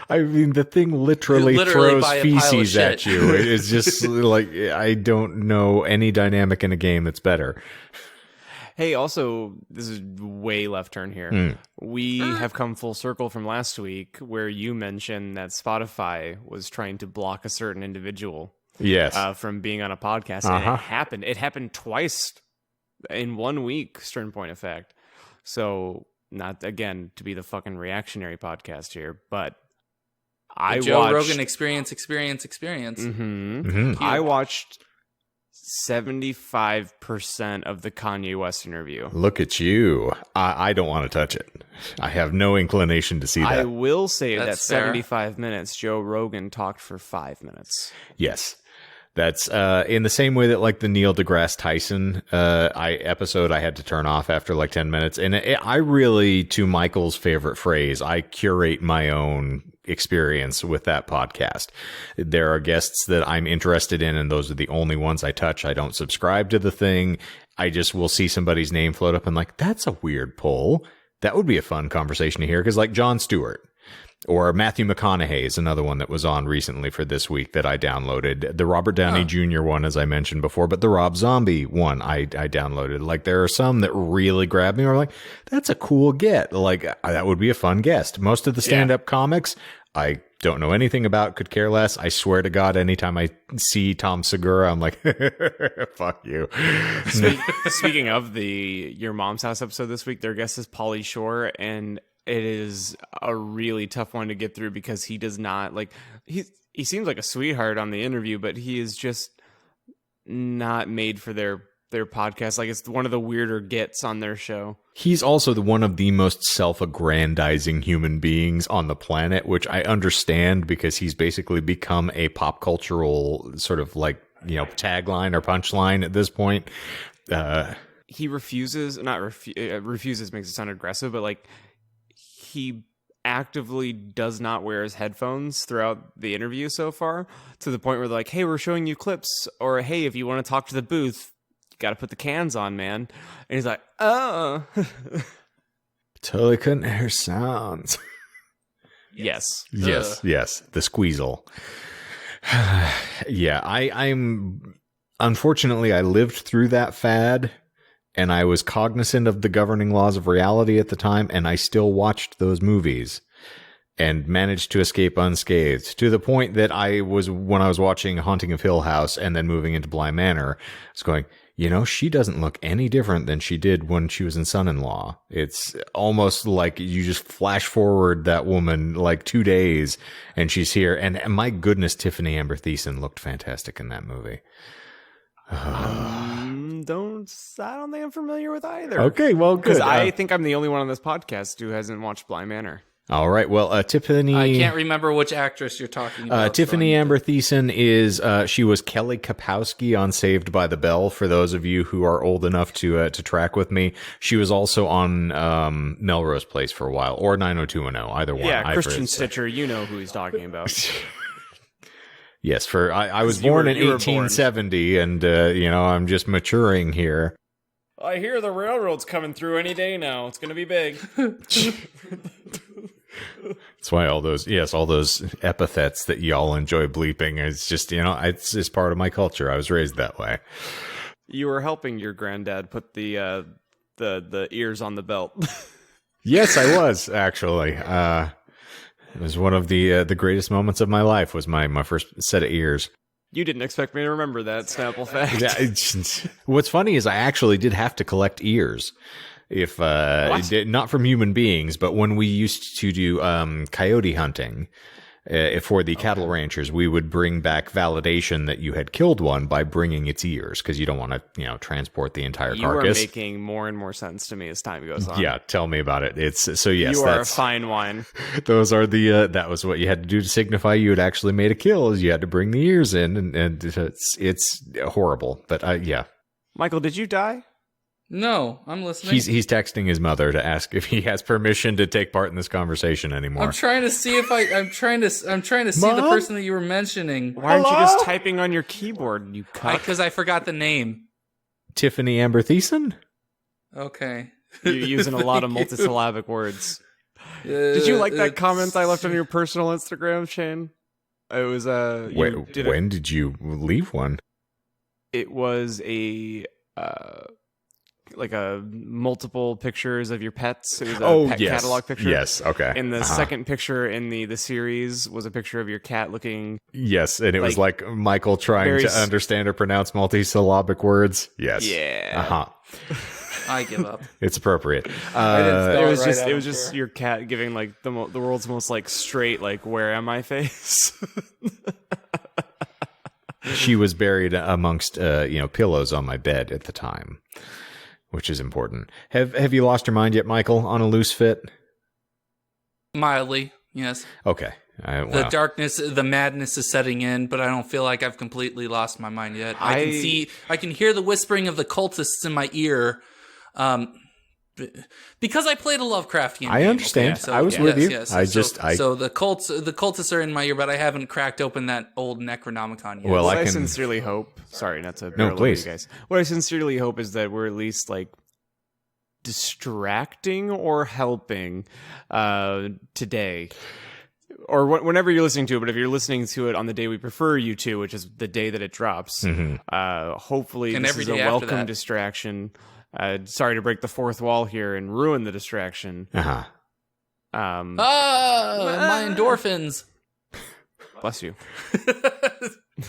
I mean, the thing literally Literally throws by a pile of feces at shit. you. It's just like, I don't know any dynamic in a game that's better. Hey, also, this is way left turn here. We have come full circle from last week where you mentioned that Spotify was trying to block a certain individual Yes. from being on a podcast. And it happened. It happened twice in 1 week, Stern Point Effect. So, not, again, to be the fucking reactionary podcast here, but I Joe watched... Rogan experience. I watched 75% of the Kanye West interview. Look at you. I don't want to touch it. I have no inclination to see I that. will say that That's fair. 75 minutes, Joe Rogan talked for 5 minutes. Yes. That's in the same way that like the Neil deGrasse Tyson episode I had to turn off after like 10 minutes. And I really, to Michael's favorite phrase, I curate my own experience with that podcast. There are guests that I'm interested in, and those are the only ones I touch. I don't subscribe to the thing. I just will see somebody's name float up and like, that's a weird poll. That would be a fun conversation to hear. Because like Jon Stewart. Or Matthew McConaughey is another one that was on recently for this week that I downloaded. The Robert Downey Jr. one, as I mentioned before, but the Rob Zombie one I downloaded. Like, there are some that really grab me or like, that's a cool get. Like, that would be a fun guest. Most of the stand-up comics, I don't know anything about, could care less. I swear to God, anytime I see Tom Segura, I'm like, fuck you. Speaking of the Your Mom's House episode this week, their guest is Pauly Shore, and it is a really tough one to get through because he does not like he seems like a sweetheart on the interview, but he is just not made for their podcast. Like, it's one of the weirder gets on their show. He's also one of the most self-aggrandizing human beings on the planet, which I understand because he's basically become a pop cultural sort of like, tagline or punchline at this point. He refuses makes it sound aggressive, but like, he actively does not wear his headphones throughout the interview so far, to the point where they're like, hey, we're showing you clips, or hey, if you want to talk to the booth, you got to put the cans on, man. And he's like, oh. Totally couldn't hear sounds. Yes. Yes. The squeezle. Yeah, I'm unfortunately I lived through that fad. And I was cognizant of the governing laws of reality at the time, and I still watched those movies and managed to escape unscathed, to the point that when I was watching Haunting of Hill House and then moving into Bly Manor, I was going, she doesn't look any different than she did when she was in Son-in-Law. It's almost like you just flash forward that woman like 2 days and she's here. And my goodness, Tiffany Amber Thiessen looked fantastic in that movie. I don't think I'm familiar with either. Okay, well, good. Because I think I'm the only one on this podcast who hasn't watched Bly Manor. All right. Well, Tiffany... I can't remember which actress you're talking about. Tiffany Amber Thiessen is... she was Kelly Kapowski on Saved by the Bell, for those of you who are old enough to track with me. She was also on Melrose Place for a while, or 90210, either one. Yeah, Christian Stitcher, you know who he's talking about. Yes, I was born in 1870, and, I'm just maturing here. I hear the railroad's coming through any day now. It's going to be big. That's why all those epithets that y'all enjoy bleeping, it's just, it's just part of my culture. I was raised that way. You were helping your granddad put the ears on the belt. Yes, I was, actually. It was one of the greatest moments of my life, was my first set of ears. You didn't expect me to remember that Snapple fact. Yeah, what's funny is I actually did have to collect ears. If not from human beings, but when we used to do coyote hunting for the cattle ranchers, we would bring back validation that you had killed one by bringing its ears, because you don't want to transport the entire carcass. You are making more and more sense to me as time goes on. Yeah, tell me about it. Yes, you are a fine wine. Those are the that was what you had to do to signify you had actually made a kill, is you had to bring the ears in, and it's horrible, but yeah. Michael, did you die? No, I'm listening. He's texting his mother to ask if he has permission to take part in this conversation anymore. I'm trying to see if I'm trying to see the person that you were mentioning. Why aren't you just typing on your keyboard, you cuck? Because I forgot the name. Tiffany Amber Thiessen? Okay. You're using a lot of multisyllabic words. Did you like that comment I left on your personal Instagram, Shane? It was when did you leave one? It was a like a multiple pictures of your pets. It was a pet catalog picture. Yes, okay. And the second picture in the series was a picture of your cat looking. Yes, and it was like Michael trying to understand or pronounce multisyllabic words. Yes. Yeah. I give up. It's appropriate. It was just your cat giving like the world's most like straight like where am I face. She was buried amongst pillows on my bed at the time, which is important. Have you lost your mind yet, Michael, on a loose fit? Mildly, yes. Okay. The darkness, the madness is setting in, but I don't feel like I've completely lost my mind yet. I can hear the whispering of the cultists in my ear. Because I played a Lovecraftian I game, understand. Okay? So, I was with you. Yes. So the cultists are in my ear, but I haven't cracked open that old Necronomicon yet. Well, I sincerely hope. Sorry, not to please, you guys. What I sincerely hope is that we're at least like distracting or helping today. Or whenever you're listening to it, but if you're listening to it on the day we prefer you to, which is the day that it drops, hopefully and this is a welcome distraction. Sorry to break the fourth wall here and ruin the distraction. My endorphins. Bless you.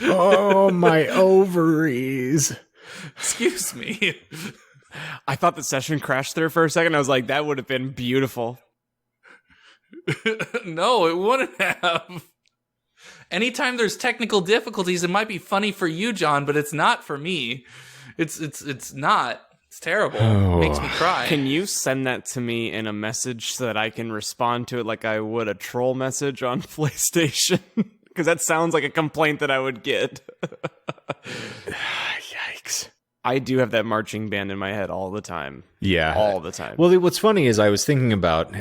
Oh, my ovaries. Excuse me. I thought the session crashed there for a second. I was like, that would have been beautiful. No, it wouldn't have. Anytime there's technical difficulties, it might be funny for you, John, but it's not for me. It's not. It's terrible. It makes me cry. Can you send that to me in a message so that I can respond to it like I would a troll message on PlayStation? Because that sounds like a complaint that I would get. Yikes. I do have that marching band in my head all the time. Yeah. All the time. Well, what's funny is I was thinking about...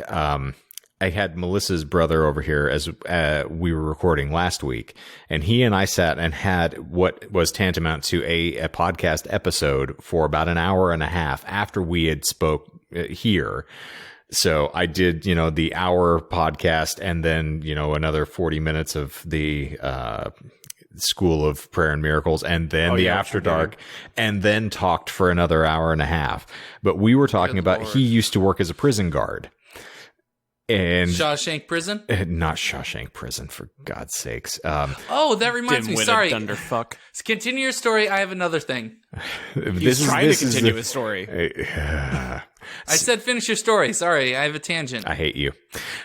I had Melissa's brother over here as we were recording last week, and he and I sat and had what was tantamount to a podcast episode for about an hour and a half after we had spoke here. So I did, the hour podcast and then, another 40 minutes of the School of Prayer and Miracles and then the After Dark and then talked for another hour and a half. But we were talking about he used to work as a prison guard. And Shawshank Prison? Not Shawshank Prison, for God's sakes. That reminds me. Sorry. Thunderfuck. Continue your story. I have another thing. He's trying to continue his story. I said finish your story. Sorry, I have a tangent. I hate you.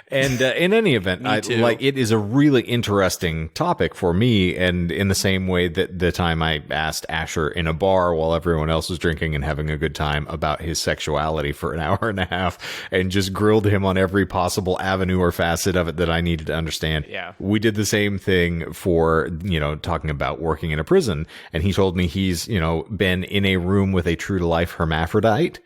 And in any event, it is a really interesting topic for me. And in the same way that the time I asked Asher in a bar while everyone else was drinking and having a good time about his sexuality for an hour and a half and just grilled him on every possible avenue or facet of it that I needed to understand. Yeah. We did the same thing for, talking about working in a prison. And he told me he's, been in a room with a true to life hermaphrodite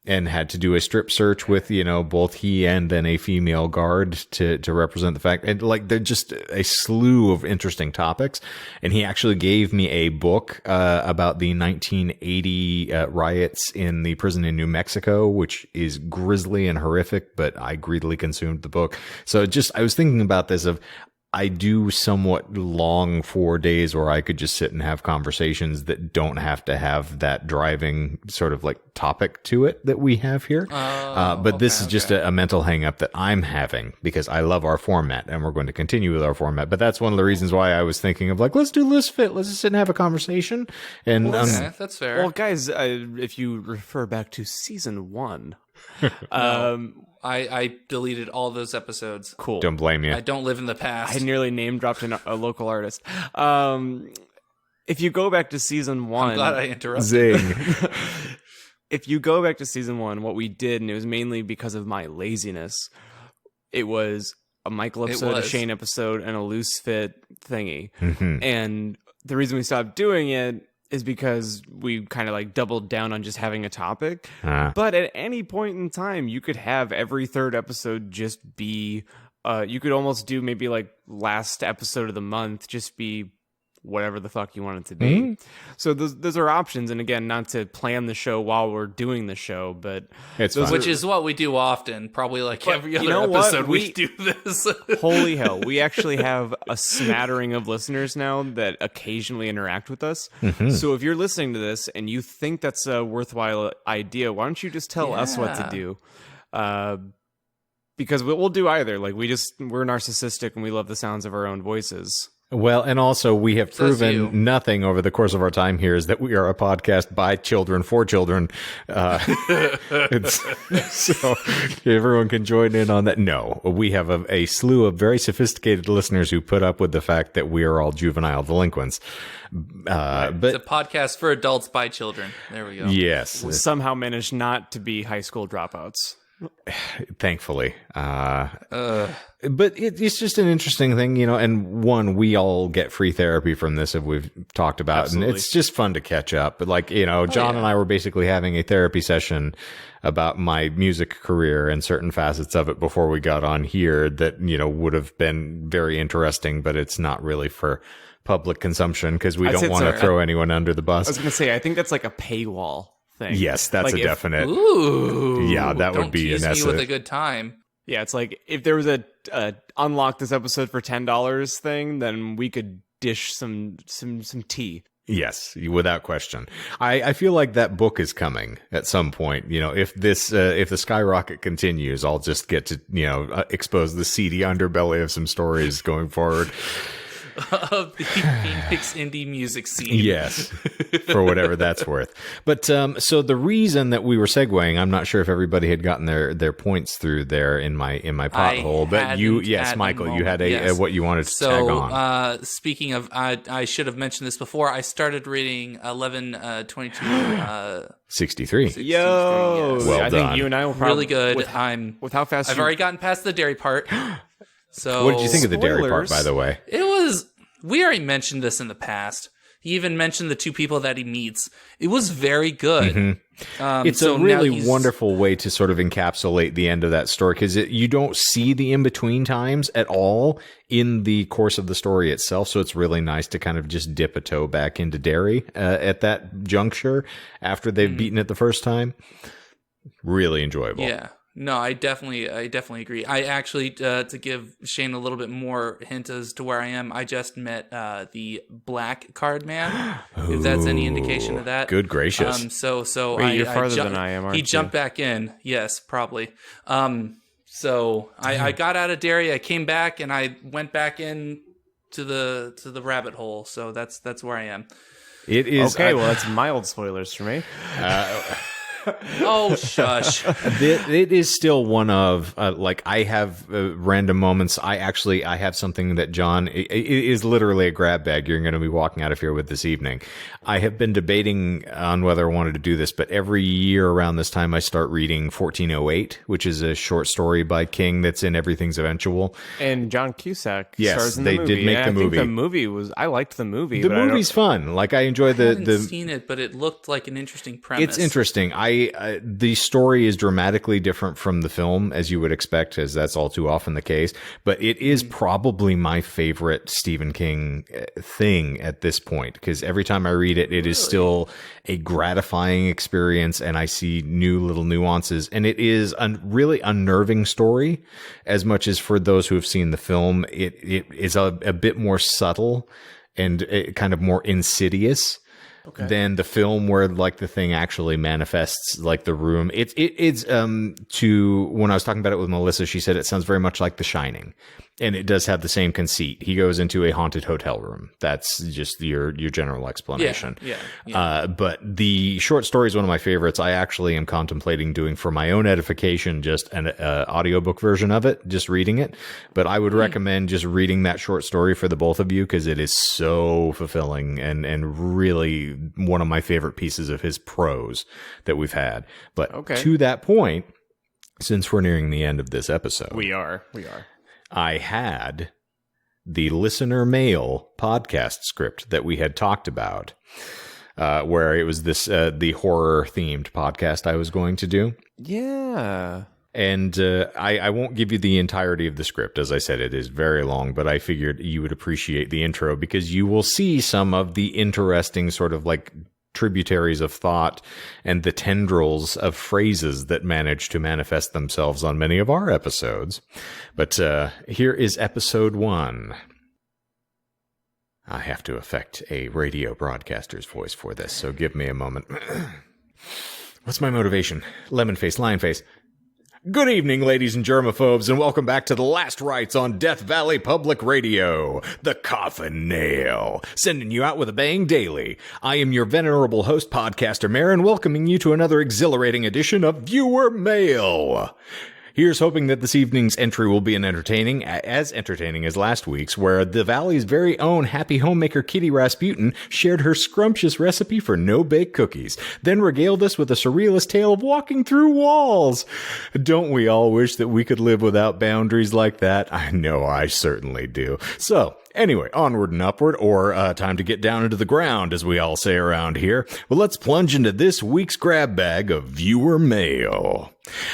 and had to do a strip search with, both he and then a female guard to represent the fact. And they're just a slew of interesting topics. And he actually gave me a book, about the 1980 riots in the prison in New Mexico, which is grisly and horrific, but I greedily consumed the book. So I was thinking about this I do somewhat long for days where I could just sit and have conversations that don't have to have that driving sort of topic to it that we have here. But this is just a mental hang up that I'm having because I love our format and we're going to continue with our format. But that's one of the reasons why I was thinking of let's do List Fit. Let's just sit and have a conversation. And that's fair. Well, guys, if you refer back to season 1, I deleted all those episodes. Cool. Don't blame you. I don't live in the past. I nearly name dropped a local artist. If you go back to season 1, I'm glad I interrupted. Zing. If you go back to season 1, what we did, and it was mainly because of my laziness, it was a Michael episode, a Shane episode, and a loose fit thingy. Mm-hmm. And the reason we stopped doing it is because we kind of like doubled down on just having a topic. But at any point in time, you could have every third episode just be, you could almost do maybe like last episode of the month, just be whatever the fuck you want it to be. So those are options. And again, not to plan the show while we're doing the show, but which is what we do often. Probably like every other episode we do this. Holy hell. We actually have a smattering of listeners now that occasionally interact with us. So if you're listening to this and you think that's a worthwhile idea, why don't you just tell us what to do? Because we'll do either. Like we're narcissistic and we love the sounds of our own voices. Well, and also we have proven nothing over the course of our time here is that we are a podcast by children for children. So everyone can join in on that. No, we have a slew of very sophisticated listeners who put up with the fact that we are all juvenile delinquents. But it's a podcast for adults by children. There we go. Yes. We somehow managed not to be high school dropouts. Thankfully. But it's just an interesting thing, and we all get free therapy from this, as we've talked about. Absolutely. And it's just fun to catch up. But like, John and I were basically having a therapy session about my music career and certain facets of it before we got on here that, would have been very interesting, but it's not really for public consumption because we don't want to throw anyone under the bus. I was going to say, I think that's like a paywall thing. Yes, that's like a definite. Ooh, yeah, that would be an me with a good time. Yeah, it's like if there was a unlock this episode for $10 thing, then we could dish some tea. Yes, without question. I feel like that book is coming at some point. If the skyrocket continues, I'll just get to expose the seedy underbelly of some stories going forward. Of the Phoenix indie music scene. Yes, for whatever that's worth. But so the reason that we were segueing, I'm not sure if everybody had gotten their points through there in my pothole. But Michael, you had a what you wanted to tag on. Speaking of, I should have mentioned this before. I started reading 11/22. 63. Yo, well I done. think you and I will probably really good. With how fast I've already gotten past the dairy part. So, what did you think of the dairy part, by the way? We already mentioned this in the past. He even mentioned the two people that he meets. It was very good. It's a really wonderful way to sort of encapsulate the end of that story because you don't see the in-between times at all in the course of the story itself. So it's really nice to kind of just dip a toe back into dairy at that juncture after they've beaten it the first time. Really enjoyable. Yeah. No, I definitely agree. I actually, to give Shane a little bit more hint as to where I am, I just met the Black Card Man. If that's any indication of that. Good gracious. You're farther than I am, aren't you? He jumped back in. Yes, probably. So I got out of dairy. I came back and I went back in to the rabbit hole. So that's where I am. It is okay. Well, that's mild spoilers for me. Oh, shush. It is still one of, I have random moments. I have something that John, it is literally a grab bag you're going to be walking out of here with this evening. I have been debating on whether I wanted to do this, but every year around this time I start reading 1408, which is a short story by King that's in Everything's Eventual. And John Cusack stars in the movie. Yes, they did make the movie. The movie I liked the movie. The movie's fun. Like, I enjoy I haven't seen it, but it looked like an interesting premise. It's interesting. The story is dramatically different from the film, as you would expect, as that's all too often the case. But it is probably my favorite Stephen King thing at this point, because every time I read it, it is still a gratifying experience, and I see new little nuances. And it is a really unnerving story, as much as for those who have seen the film, it is a bit more subtle and kind of more insidious. Okay. Than the film where like the thing actually manifests like the room. It's to when I was talking about it with Melissa, she said it sounds very much like The Shining. And it does have the same conceit. He goes into a haunted hotel room. That's just your general explanation. Yeah. But the short story is one of my favorites. I actually am contemplating doing for my own edification just an audiobook version of it, just reading it. But I would recommend just reading that short story for the both of you because it is so fulfilling and really one of my favorite pieces of his prose that we've had. But to that point, since we're nearing the end of this episode. We are. I had the listener mail podcast script that we had talked about. where it was this the horror-themed podcast I was going to do. Yeah. And I won't give you the entirety of the script. As I said, it is very long, but I figured you would appreciate the intro because you will see some of the interesting sort of like tributaries of thought and the tendrils of phrases that manage to manifest themselves on many of our episodes. But here is episode 1. I have to affect a radio broadcaster's voice for this, so give me a moment. What's my motivation? Lemon face, lion face. Good evening, ladies and germaphobes, and welcome back to The Last Rites on Death Valley Public Radio, the Coffin Nail, sending you out with a bang daily. I am your venerable host, Podcaster Marin, welcoming you to another exhilarating edition of Viewer Mail. Here's hoping that this evening's entry will be as entertaining as last week's, where the Valley's very own happy homemaker Kitty Rasputin shared her scrumptious recipe for no-bake cookies, then regaled us with a surrealist tale of walking through walls. Don't we all wish that we could live without boundaries like that? I know I certainly do. So, anyway, onward and upward, or time to get down into the ground, as we all say around here. Well, let's plunge into this week's grab bag of Viewer Mail.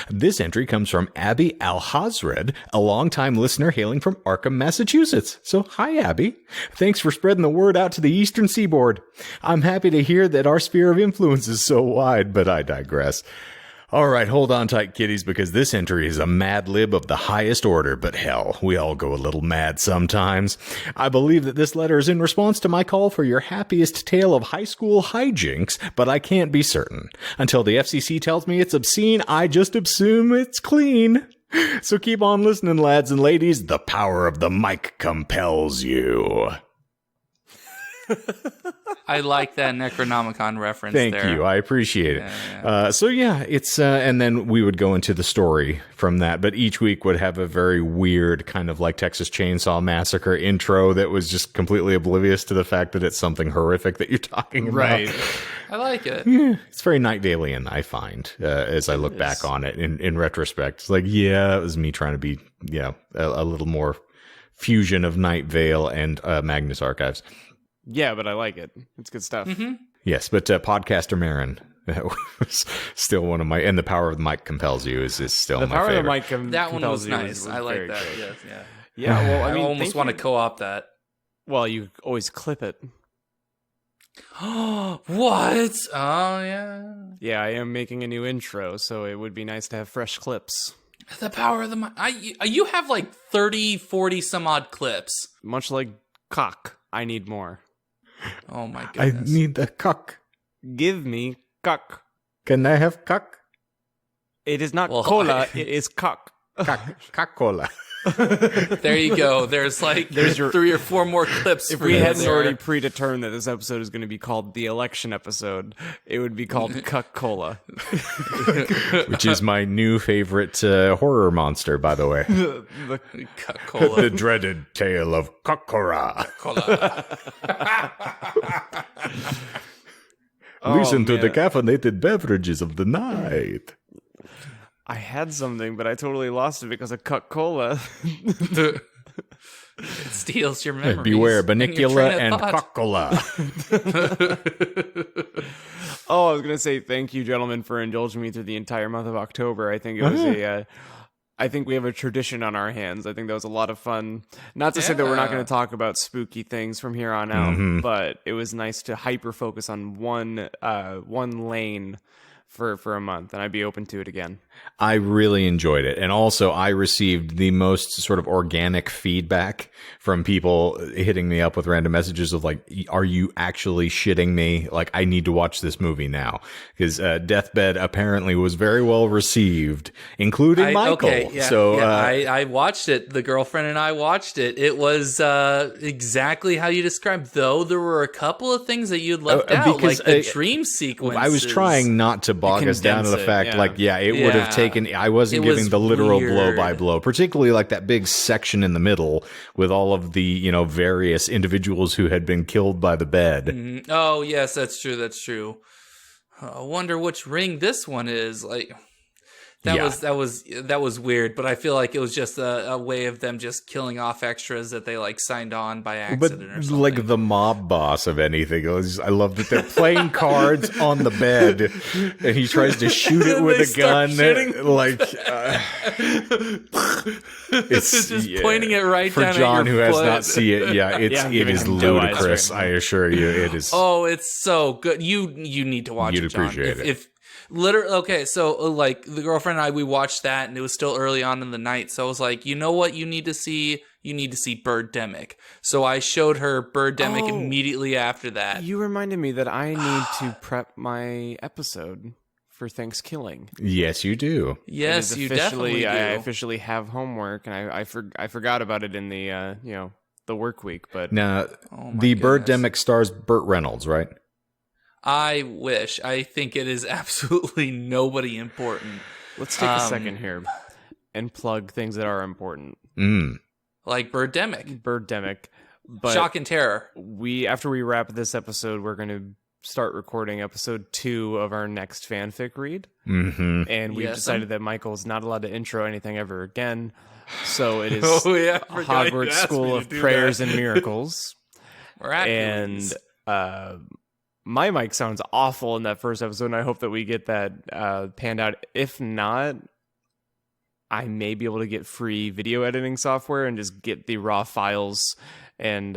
This entry comes from Abby Alhazred, a longtime listener hailing from Arkham, Massachusetts. So, hi, Abby. Thanks for spreading the word out to the eastern seaboard. I'm happy to hear that our sphere of influence is so wide, but I digress. All right, hold on tight, kiddies, because this entry is a mad lib of the highest order, but hell, we all go a little mad sometimes. I believe that this letter is in response to my call for your happiest tale of high school hijinks, but I can't be certain. Until the FCC tells me it's obscene, I just assume it's clean. So keep on listening, lads and ladies. The power of the mic compels you. I like that Necronomicon reference. Thank there. you. I appreciate it. Yeah. It's and then we would go into the story from that. But each week would have a very weird kind of like Texas Chainsaw Massacre intro that was just completely oblivious to the fact that it's something horrific that you're talking about. Right. I like it. Yeah, it's very Night Vale-ian, I find, as I look back on it in retrospect. It's like, yeah, it was me trying to be, a little more fusion of Night Vale and Magnus Archives. Yeah, but I like it. It's good stuff. Mm-hmm. Yes, but Podcaster Marin was still one of my, and the power of the mic compels you is still my favorite. The power of the mic that one was compels you nice. I like very that. good. Yes, yeah. Yeah, well, I mean, almost want to co-op that. Well, you always clip it. What? Oh, yeah. Yeah, I am making a new intro, so it would be nice to have fresh clips. The power of the mic. You have like 30, 40 some odd clips. Much like cock, I need more. Oh my I goodness. need a cock. Give me cock. Can I have cock? It is not Well, cola, it is cock. Cock cola. There you go. There's your 3 or 4 more clips. If for we you hadn't there. already predetermined that this episode is going to be called the Election episode, it would be called Cuck Cola. Which is my new favorite horror monster, by the way. Coca-Cola. The dreaded tale of Cockora. Listen to the man. caffeinated beverages of the night. I had something, but I totally lost it because of Cuck Cola. It steals your memories. Beware, and your Banicula train and of thought. Coccola. Oh, I was going to say thank you, gentlemen, for indulging me through the entire month of October. I think it was I think we have a tradition on our hands. I think that was a lot of fun. Not to say that we're not going to talk about spooky things from here on out, but it was nice to hyper focus on one lane for a month, and I'd be open to it again. I really enjoyed it. And also, I received the most sort of organic feedback from people hitting me up with random messages of like, are you actually shitting me? Like, I need to watch this movie now. Because Deathbed apparently was very well received, including Michael. Okay, yeah, so I watched it. The girlfriend and I watched it. It was exactly how you described, though there were a couple of things that you'd left out, like because, the dream sequence. I was trying not to bog us down to the fact, it would have taken, I wasn't It giving was the literal weird. blow by blow, particularly like that big section in the middle with all of the, various individuals who had been killed by the bed. Mhm. Oh, yes, that's true. That's true. I wonder which ring this one is. Like, That was weird, but I feel like it was just a way of them just killing off extras that they like signed on by accident or something. Like the mob boss of anything. I love that they're playing cards on the bed, and he tries to shoot it with a gun. It's just pointing it right for down John, at your who has foot. not seen it. Yeah, it is ludicrous. I assure you, it is. Oh, it's so good. You need to watch You'd it, John. appreciate it. If literally, okay, so like the girlfriend and I, we watched that, and it was still early on in the night. So I was like, you know what, you need to see Birdemic. So I showed her Birdemic immediately after that. You reminded me that I need to prep my episode for Thanksgiving. Yes, you do. Yes, you definitely do. I officially have homework, and I forgot about it in the the work week. But Now, Oh my the goodness. Birdemic stars Burt Reynolds, right? I wish. I think it is absolutely nobody important. let's take a second here and plug things that are important. Like Birdemic. Birdemic. But Shock and Terror. after we wrap this episode, we're going to start recording episode 2 of our next fanfic read. Mm-hmm. And we've Yes, decided that Michael's not allowed to intro anything ever again. So it is Oh, yeah, I forgot you Hogwarts asked School me to of do Prayers that. and Miracles. Miraculous. And my mic sounds awful in that first episode, and I hope that we get that panned out. If not, I may be able to get free video editing software and just get the raw files. And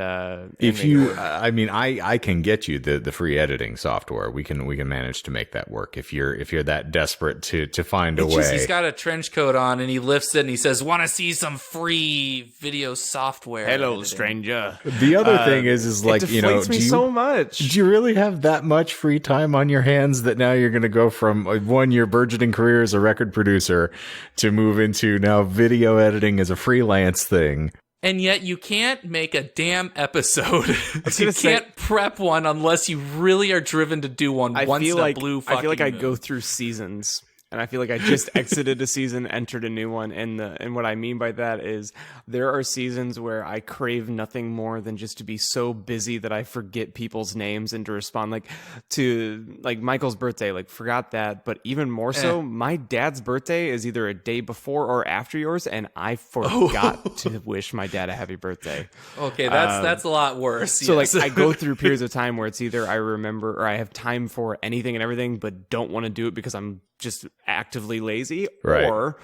If you, I mean, I can get you the free editing software. We can manage to make that work if you're that desperate to find a It's way. just, he's got a trench coat on, and he lifts it, and he says, "Want to see some free video software?" hello, editing." stranger. The other thing is like, it you know, deflates me so much. do you really have that much free time on your hands that now you're going to go from your burgeoning career as a record producer to move into now video editing as a freelance thing? And yet you can't make a damn episode. You gonna say- can't prep one unless you really are driven to do one I once feel the like blue fucking I feel like I moon. go through seasons, and I feel like I just exited a season, entered a new one, and what I mean by that is there are seasons where I crave nothing more than just to be so busy that I forget people's names and to respond like to like Michael's birthday, like forgot that, but even more so, my dad's birthday is either a day before or after yours, and I forgot to wish my dad a happy birthday. Okay, that's a lot worse. So yes. like I go through periods of time where it's either I remember or I have time for anything and everything, but don't want to do it because I'm just actively lazy. Right. Or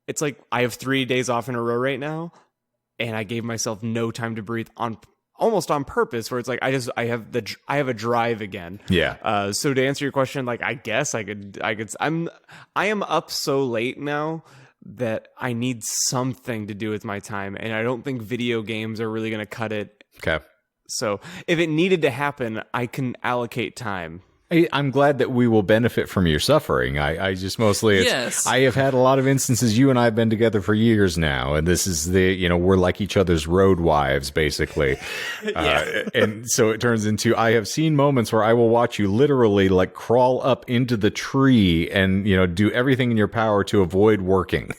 it's like I have 3 days off in a row right now, and I gave myself no time to breathe almost on purpose. Where it's like I have a drive again. Yeah. So to answer your question, like I guess I could I am up so late now that I need something to do with my time, and I don't think video games are really going to cut it. Okay. So if it needed to happen, I can allocate time. I'm glad that we will benefit from your suffering. I just mostly, Yes. I have had a lot of instances. You and I have been together for years now, and this is we're like each other's road wives, basically. And so it turns into, I have seen moments where I will watch you literally like crawl up into the tree and, do everything in your power to avoid working.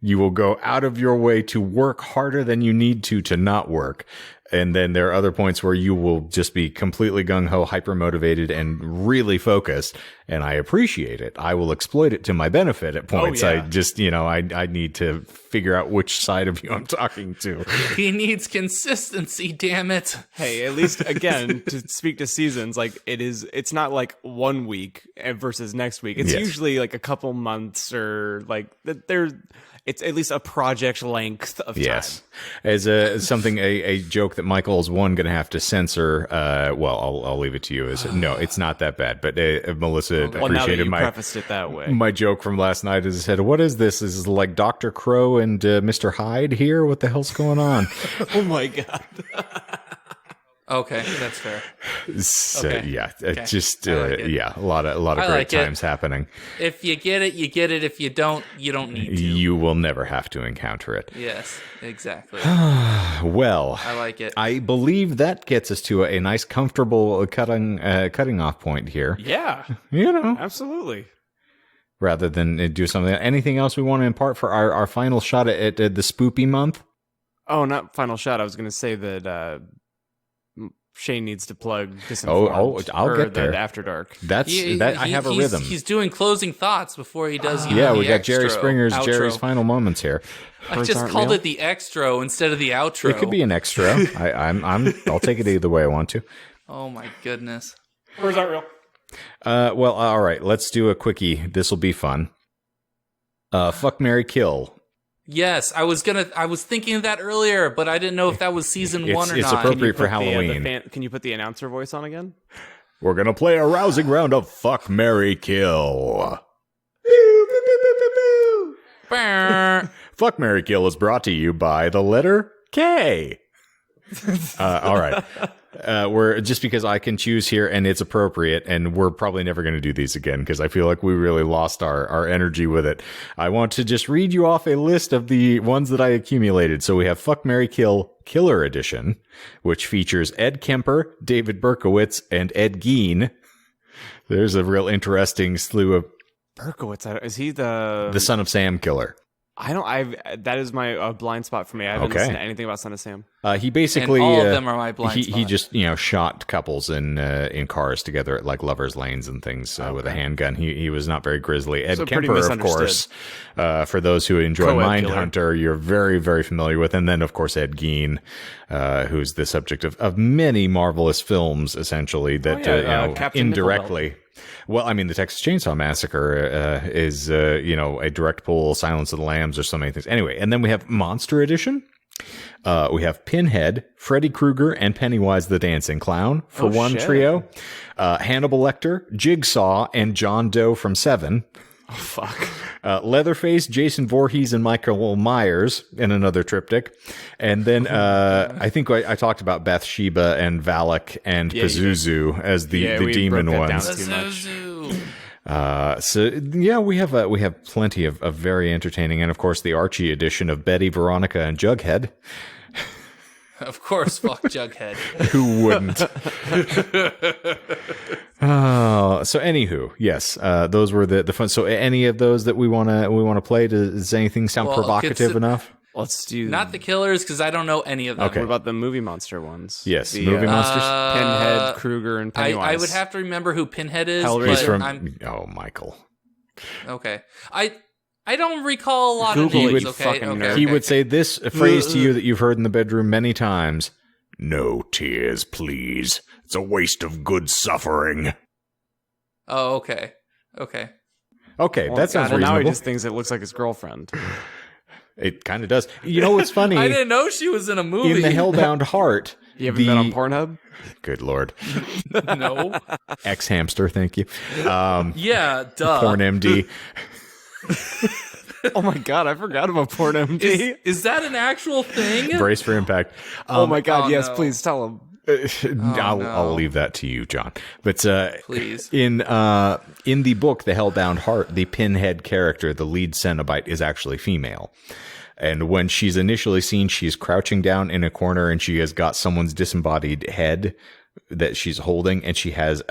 You will go out of your way to work harder than you need to not work. And then there are other points where you will just be completely gung-ho, hyper-motivated, and really focused. And I appreciate it. I will exploit it to my benefit at points. yeah. I just, I need to figure out which side of you I'm talking to. He needs consistency, damn it. Hey, at least again to speak to seasons, like it's not like 1 week versus next week. It's Yes. usually like a couple months or like it's at least a project length of time. Yes. As something, a joke that Michael's going to have to censor. Well, I'll leave it to you. No, it's not that bad. But Melissa Well, now that appreciated you my prefaced it that way. my joke from last night. Is said, "What is this? Is this like Dr. Crow and Mr. Hyde here? What the hell's going on?" Oh my god. Okay, that's fair. So, Okay. yeah, Okay. just I like it. yeah, a lot of I great like it. times happening. If you get it, you get it. If you don't, you don't need to. You will never have to encounter it. Yes, exactly. Well, I like it. I believe that gets us to a nice, comfortable cutting off point here. Yeah, absolutely. Rather than do something. Anything else we want to impart for our final shot at the spoopy month? Oh, not final shot. I was going to say that Shane needs to plug Disinformed. I'll get there. The After Dark. I have a rhythm. He's doing closing thoughts before he does. Yeah, we got extro, Jerry Springer's outro. Jerry's final moments here. I just called it the extro instead of the outro. It could be an extra. I'll take it either way I want to. Oh my goodness. Words aren't real. Well, all right. Let's do a quickie. This will be fun. Fuck, marry, kill. Yes, I was thinking of that earlier, but I didn't know if that was season 1 or It's not. appropriate for Halloween. Can you put the announcer voice on again? We're gonna play a rousing round of fuck, marry, kill. Fuck, marry, kill is brought to you by the letter K. All right. We're just because I can choose here and it's appropriate, and we're probably never going to do these again because I feel like we really lost our energy with it. I want to just read you off a list of the ones that I accumulated. So we have Fuck, Marry, Kill, Killer Edition, which features Ed Kemper, David Berkowitz, and Ed Gein. There's a real interesting slew of Berkowitz, is he the Son of Sam killer. That is my blind spot for me. I haven't listened to anything about Son of Sam. He basically and all of them are my blind spot. He just shot couples in cars together at like lovers lanes and things with a handgun. He was not very grisly. Ed Kemper, of course, for those who enjoy Mindhunter, you're very, very familiar with. And then of course Ed Gein, who's the subject of many marvelous films, essentially that indirectly. Well, I mean, the Texas Chainsaw Massacre is, a direct pull, Silence of the Lambs, or so many things. Anyway, and then we have Monster Edition. We have Pinhead, Freddy Krueger, and Pennywise the Dancing Clown for one trio. Hannibal Lecter, Jigsaw, and John Doe from Seven. Oh, fuck. Leatherface, Jason Voorhees, and Michael Myers in another triptych. And then I think I talked about Bathsheba and Valak and Pazuzu as the demon ones. We have plenty of very entertaining, and of course the Archie edition of Betty, Veronica, and Jughead. Of course, fuck Jughead. Who wouldn't? So anywho, yes, those were the fun. So any of those that we want to play, does anything sound provocative enough? Let's do not the killers because I don't know any of them. Okay. What about the movie monster ones? Yes, movie monsters. Pinhead, Krueger, and Pennywise. I would have to remember who Pinhead is. He's from Michael. Okay, I don't recall a lot of names. He would say this phrase to you that you've heard in the bedroom many times: "No tears, please. It's a waste of good suffering." Oh, okay. Well, that sounds reasonable. Now he just thinks it looks like his girlfriend. It kind of does. You know what's funny? I didn't know she was in a movie. In The Hellbound Heart. You haven't been on Pornhub? Good Lord. No. Ex-hamster, thank you. Yeah, duh. Porn MD. Oh my God, I forgot about Porn MD. Is that an actual thing? Brace for impact. Oh my God, yes, please tell him. I'll leave that to you, John. But please, in the book, The Hellbound Heart, the Pinhead character, the lead Cenobite, is actually female. And when she's initially seen, she's crouching down in a corner, and she has got someone's disembodied head that she's holding, and she has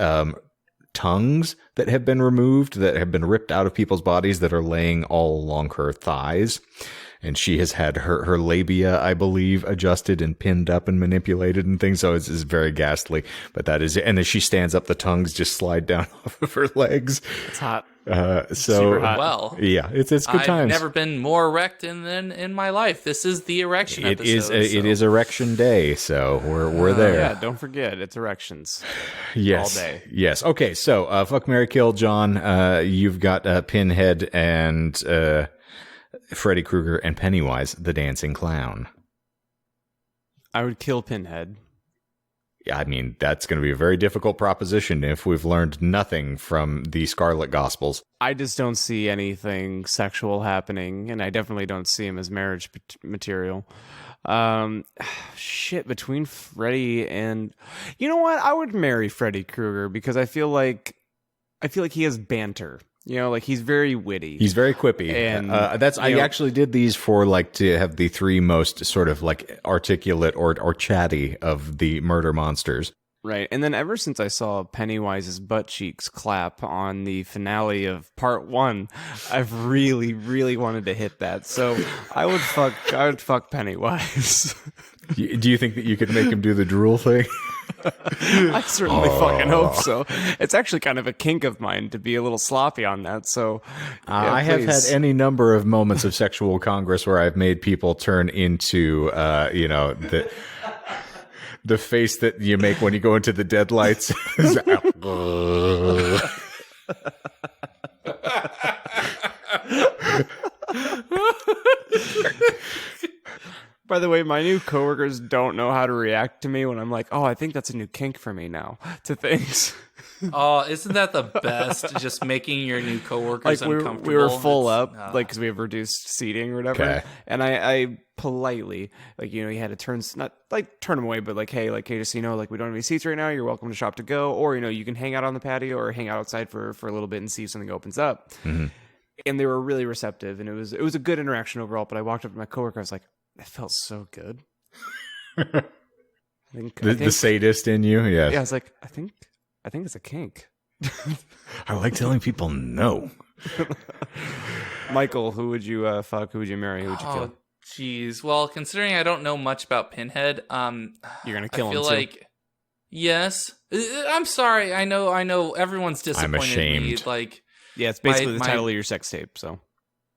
tongues that have been removed, that have been ripped out of people's bodies, that are laying all along her thighs. And she has had her labia, I believe, adjusted and pinned up and manipulated and things. So it's very ghastly. But that is it. And as she stands up, the tongues just slide down off of her legs. It's hot. Super hot. Well, yeah, it's good times. I've never been more erect in my life. This is the erection episode. It is Erection Day, so we're there. Yeah, don't forget, it's erections. Yes. All day. Yes. Okay, so Fuck, Marry, Kill, John. You've got Pinhead and Freddy Krueger and Pennywise the Dancing Clown. I would kill Pinhead. Yeah, I mean, that's going to be a very difficult proposition if we've learned nothing from the Scarlet Gospels. I just don't see anything sexual happening, and I definitely don't see him as marriage material. Between Freddy and... You know what? I would marry Freddy Krueger because I feel like he has banter. You know, like he's very witty. He's very quippy. And I actually did these for to have the three most sort of like articulate or chatty of the murder monsters. Right. And then ever since I saw Pennywise's butt cheeks clap on the finale of part 1, I've really, really wanted to hit that. So I would fuck Pennywise. Do you think that you could make him do the drool thing? I certainly fucking hope so. It's actually kind of a kink of mine to be a little sloppy on that. So yeah, I have had please. any number of moments of sexual congress where I've made people turn into, the face that you make when you go into the deadlights. By the way, my new coworkers don't know how to react to me when I'm like, "Oh, I think that's a new kink for me now." To things Oh, isn't that the best? Just making your new coworkers like uncomfortable. we were full It's- up, like because we have reduced seating or whatever. Okay. And I politely, like, you had to turn them away, but like, hey, just so you know, like, we don't have any seats right now. You're welcome to shop to go, or you can hang out on the patio or hang out outside for a little bit and see if something opens up. Mm-hmm. And they were really receptive, and it was a good interaction overall. But I walked up to my coworker, I was like, that felt so good. I think the sadist in you, yeah. yeah, I was like, I think it's a kink. I like telling people no. Michael, who would you fuck? Who would you marry? Who would you Oh, kill? jeez. Well, considering I don't know much about Pinhead, You're gonna kill I him feel too. like yes. I'm sorry. I know. Everyone's disappointed. ashamed. Me. Like, Yeah, it's basically the my- title of your sex tape. So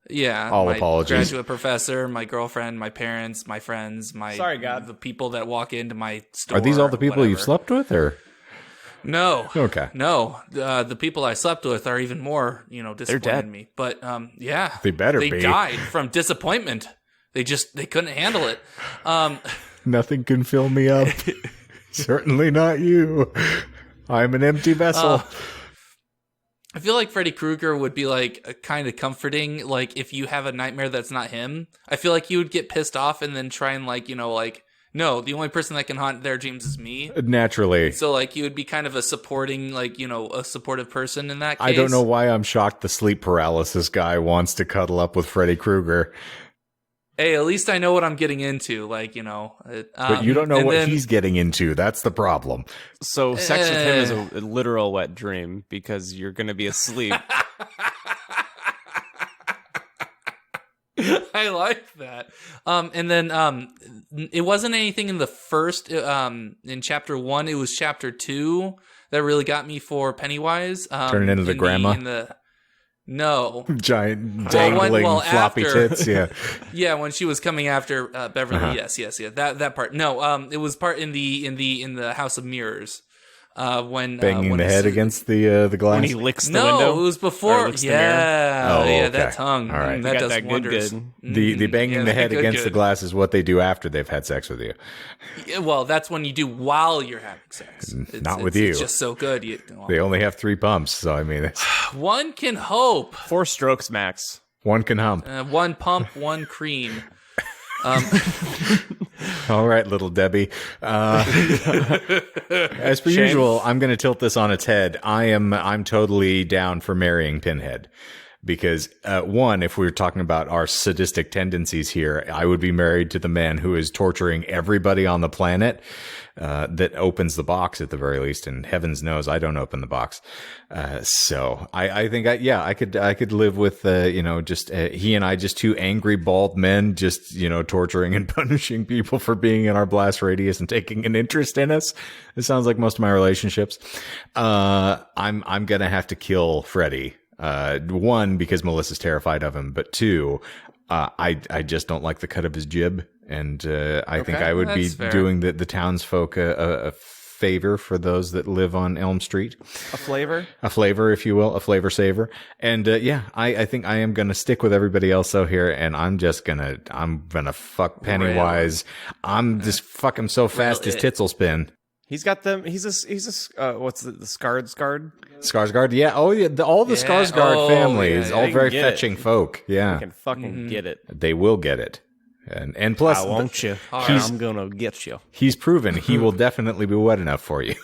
yeah, All my apologies. graduate professor, my girlfriend, my parents, my friends, Sorry, God. the people that walk into my store. Are these all the people whatever. you've slept with, or? No. Okay. No. The people I slept with are even more, disappointed dead. in me. But yeah, They better they be. died from disappointment. They couldn't handle it. Nothing can fill me up. Certainly not you. I'm an empty vessel. I feel like Freddy Krueger would be like kind of comforting. Like if you have a nightmare that's not him, I feel like you would get pissed off and then try and no, the only person that can haunt their dreams is me. Naturally. So you would be kind of a supporting, a supportive person in that case. I don't know why I'm shocked the sleep paralysis guy wants to cuddle up with Freddy Krueger. Hey, at least I know what I'm getting into. But you don't know and what then- he's getting into. That's the problem. So sex with him is a literal wet dream because you're going to be asleep. I like that. And then it wasn't anything in the first in chapter 1. It was chapter 2 that really got me for Pennywise. Turning into the grandma? No. Giant dangling floppy after. tits. Yeah. Yeah, when she was coming after Beverly. Yes. That part. No, it was part in the House of Mirrors. When Banging when the head against the glass. When he licks the No, window. it was before. licks the mirror. Oh, Yeah, okay. that tongue. All right. That Got does that good, wonders. good. The banging the head good, against the good. glass is what they do after they've had sex with you. Yeah, well, that's when you do while you're having sex. Not with you. It's just so good. They only have 3 pumps, so I mean, One can hope. 4 strokes max. one can hump. One pump, one cream. All right, little Debbie. As per usual, I'm going to tilt this on its head. I'm totally down for marrying Pinhead. Because, one, if we were talking about our sadistic tendencies here, I would be married to the man who is torturing everybody on the planet, that opens the box at the very least. And heavens knows I don't open the box. So I think I could live with, just, he and I, just 2 angry bald men, just, torturing and punishing people for being in our blast radius and taking an interest in us. It sounds like most of my relationships. I'm going to have to kill Freddy. 1, because Melissa's terrified of him, but 2, I just don't like the cut of his jib, and I think I would be That's fair. doing the townsfolk a favor for those that live on Elm Street, A flavor? a flavor, if you will, a flavor saver, and I think I am gonna stick with everybody else out here, and I'm gonna fuck Pennywise. I'm just fuck him so fast his it. tits will spin. He's got them. He's a what's the Skarsgård? Skarsgård, yeah. Oh, yeah. All the Yeah. Skarsgård Oh, family yeah, is yeah. all They can very get it. fetching folk. Yeah. You can fucking get it. They will get it. And plus, I want you. He's- I'm gonna get you. he's proven he will definitely be wet enough for you.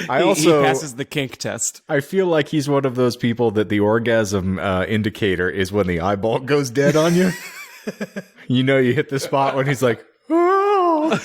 I He also, passes the kink test. I feel like he's one of those people that the orgasm indicator is when the eyeball goes dead on you. You hit the spot when he's like, oh.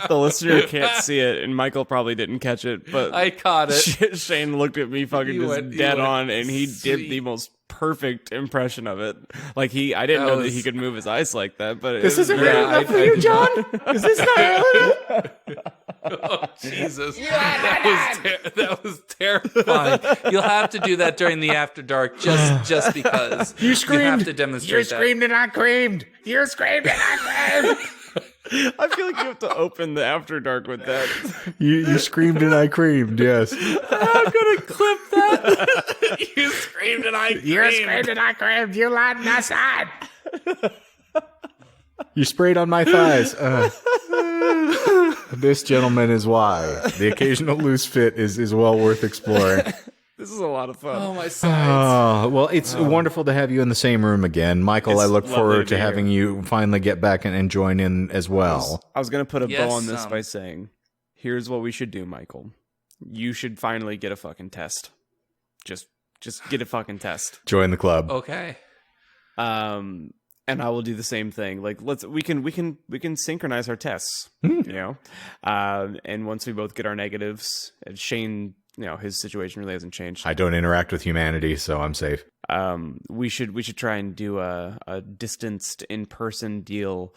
The listener can't see it, and Michael probably didn't catch it, but I caught it. Shane looked at me fucking You just went- you dead went on, and he did sweet. the most perfect impression of it. Like I didn't know that he could move his eyes like that, but This isn't good enough for you, John? Is this not good enough? Oh, Jesus. That was terrifying. You'll have to do that during the After Dark just because. You screamed. You have to demonstrate that. And I creamed. You screamed and I creamed. I feel like you have to open the After Dark with that. You screamed and I creamed, yes. I'm going to clip that. You screamed and I creamed. You screamed and I creamed. You lied and I sighed. You sprayed on my thighs. This, gentleman, is why. The occasional loose fit is well worth exploring. This is a lot of fun. Oh, my sides. Oh, well, it's wonderful to have you in the same room again. Michael, I look lovely forward to to be having you finally get back and join in as well. I was going to put a Yes, bow on this by saying, here's what we should do, Michael. You should finally get a fucking test. Just get a fucking test. Join the club. Okay. And I will do the same thing. Like we can synchronize our tests, you know. And once we both get our negatives, and Shane, you know, his situation really hasn't changed. I don't interact with humanity, so I'm safe. We should try and do a distanced in-person deal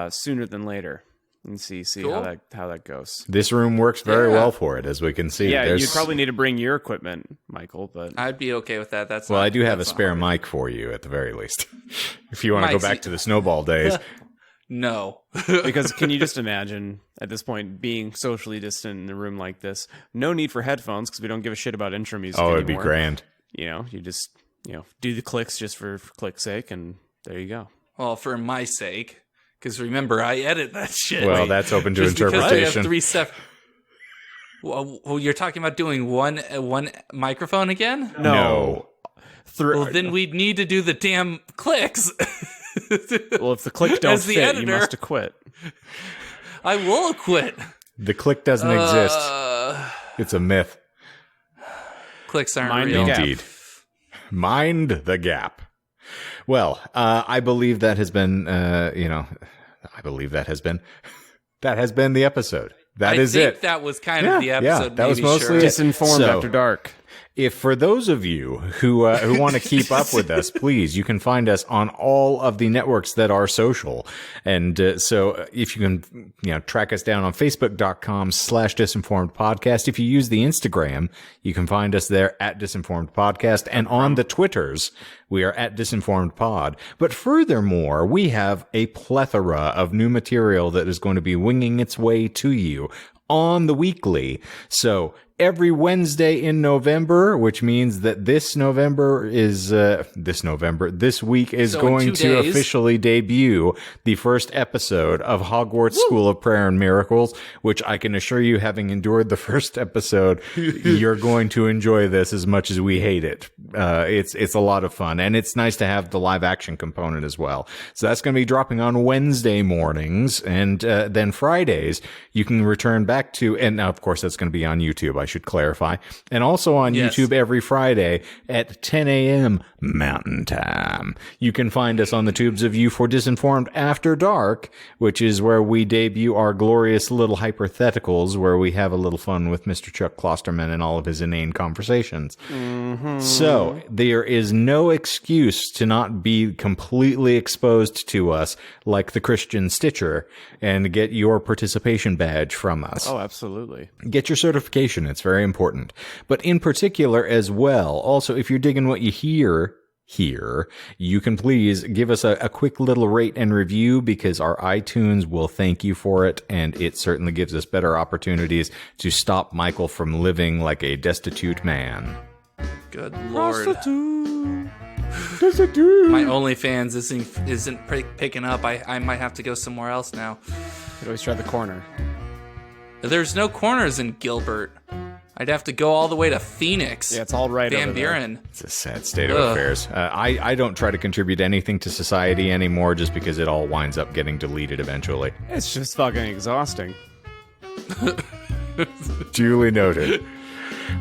sooner than later. And see Cool. how that goes. This room works very well for it, as we can see. Yeah, you'd probably need to bring your equipment, Michael. But I'd be okay with that. Well, I do have a spare mic for you at the very least. If you want to go Mike's- back to the snowball days. No. because can you just imagine at this point being socially distant in a room like this? No need for headphones because we don't give a shit about intro music. Oh, it'd be anymore. grand. You know, you just do the clicks just for click's sake, and there you go. Well, for my sake. Because remember, I edit that shit. Well, that's open to Just because we have interpretation. 3 separate. Well, you're talking about doing one microphone again? No. Well, then we'd need to do the damn clicks. Well, if the click don't As the fit, you editor- must quit. I will quit. The click doesn't exist. It's a myth. Clicks aren't Mind real. the gap. Indeed. Mind the gap. Well, I believe that has been, that has been the episode. That is I think it. that was kind of the episode. that was maybe, mostly sure. it. Disinformed So- after dark. If for those of you who want to keep up with us, please, you can find us on all of the networks that are social. And so if you can, track us down on Facebook.com/Disinformed Podcast. If you use the Instagram, you can find us there at Disinformed Podcast. And on the Twitters, we are at Disinformed Pod. But furthermore, we have a plethora of new material that is going to be winging its way to you on the weekly. So every Wednesday in November, which means that this week is So in going 2 to days. officially debut the first episode of Hogwarts School of Prayer and Miracles, which I can assure you, having endured the first episode, you're going to enjoy this as much as we hate it. It's a lot of fun, and it's nice to have the live action component as well. So that's going to be dropping on Wednesday mornings, and then Fridays you can return back to, and now of course that's going to be on YouTube, I should clarify, and also on Yes. YouTube every Friday at 10 a.m. Mountain Time. You can find us on the tubes of you for Disinformed After Dark, which is where we debut our glorious little hypotheticals, where we have a little fun with Mr. Chuck Klosterman and all of his inane conversations. So there is no excuse to not be completely exposed to us like the Christian Stitcher and get your participation badge from us. Oh, absolutely. Get your certification. It's very important. But in particular as well, also, if you're digging what you hear here, you can please give us a quick little rate and review, because our iTunes will thank you for it, and it certainly gives us better opportunities to stop Michael from living like a destitute man. Good lord. Destitute. My OnlyFans isn't picking up. I might have to go somewhere else now. You could always try the corner. There's no corners in Gilbert. I'd have to go all the way to Phoenix. Yeah, it's all right Van over there. Buren. It's a sad state of Ugh. affairs. I don't try to contribute anything to society anymore, just because it all winds up getting deleted eventually. It's just fucking exhausting. Duly noted.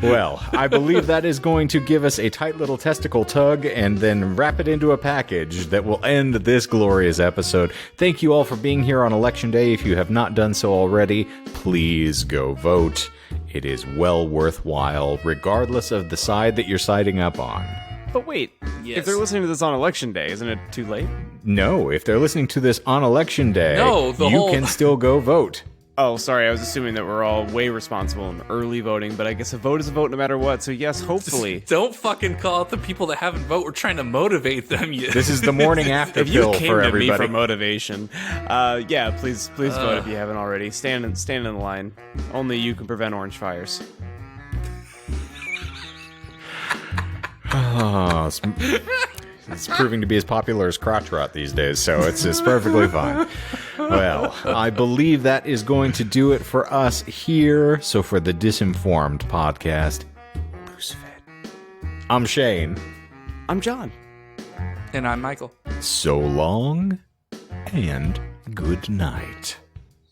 Well, I believe that is going to give us a tight little testicle tug and then wrap it into a package that will end this glorious episode. Thank you all for being here on Election Day. If you have not done so already, please go vote. It is well worthwhile, regardless of the side that you're siding up on. But wait, Yes. if they're listening to this on election day, isn't it too late? No, if they're listening to this on election day, No, the you whole- can still go vote. Oh, sorry, I was assuming that we're all way responsible in early voting, but I guess a vote is a vote no matter what, so yes, hopefully. Don't fucking call out the people that haven't voted. We're trying to motivate them. This is the morning after If you pill came for to me everybody. for motivation, yeah, please vote if you haven't already. Stand in the line. Only you can prevent orange fires. Oh, it's proving to be as popular as crotch rot these days, so it's perfectly fine. Well, I believe that is going to do it for us here. So for the Disinformed podcast, I'm Shane. I'm John. And I'm Michael. So long and good night.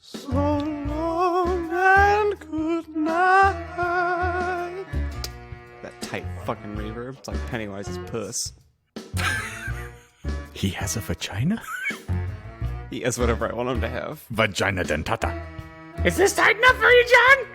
So long and good night. That tight fucking reverb. It's like Pennywise's puss. He has a vagina? He has whatever I want him to have. Vagina dentata. Is this tight enough for you, John?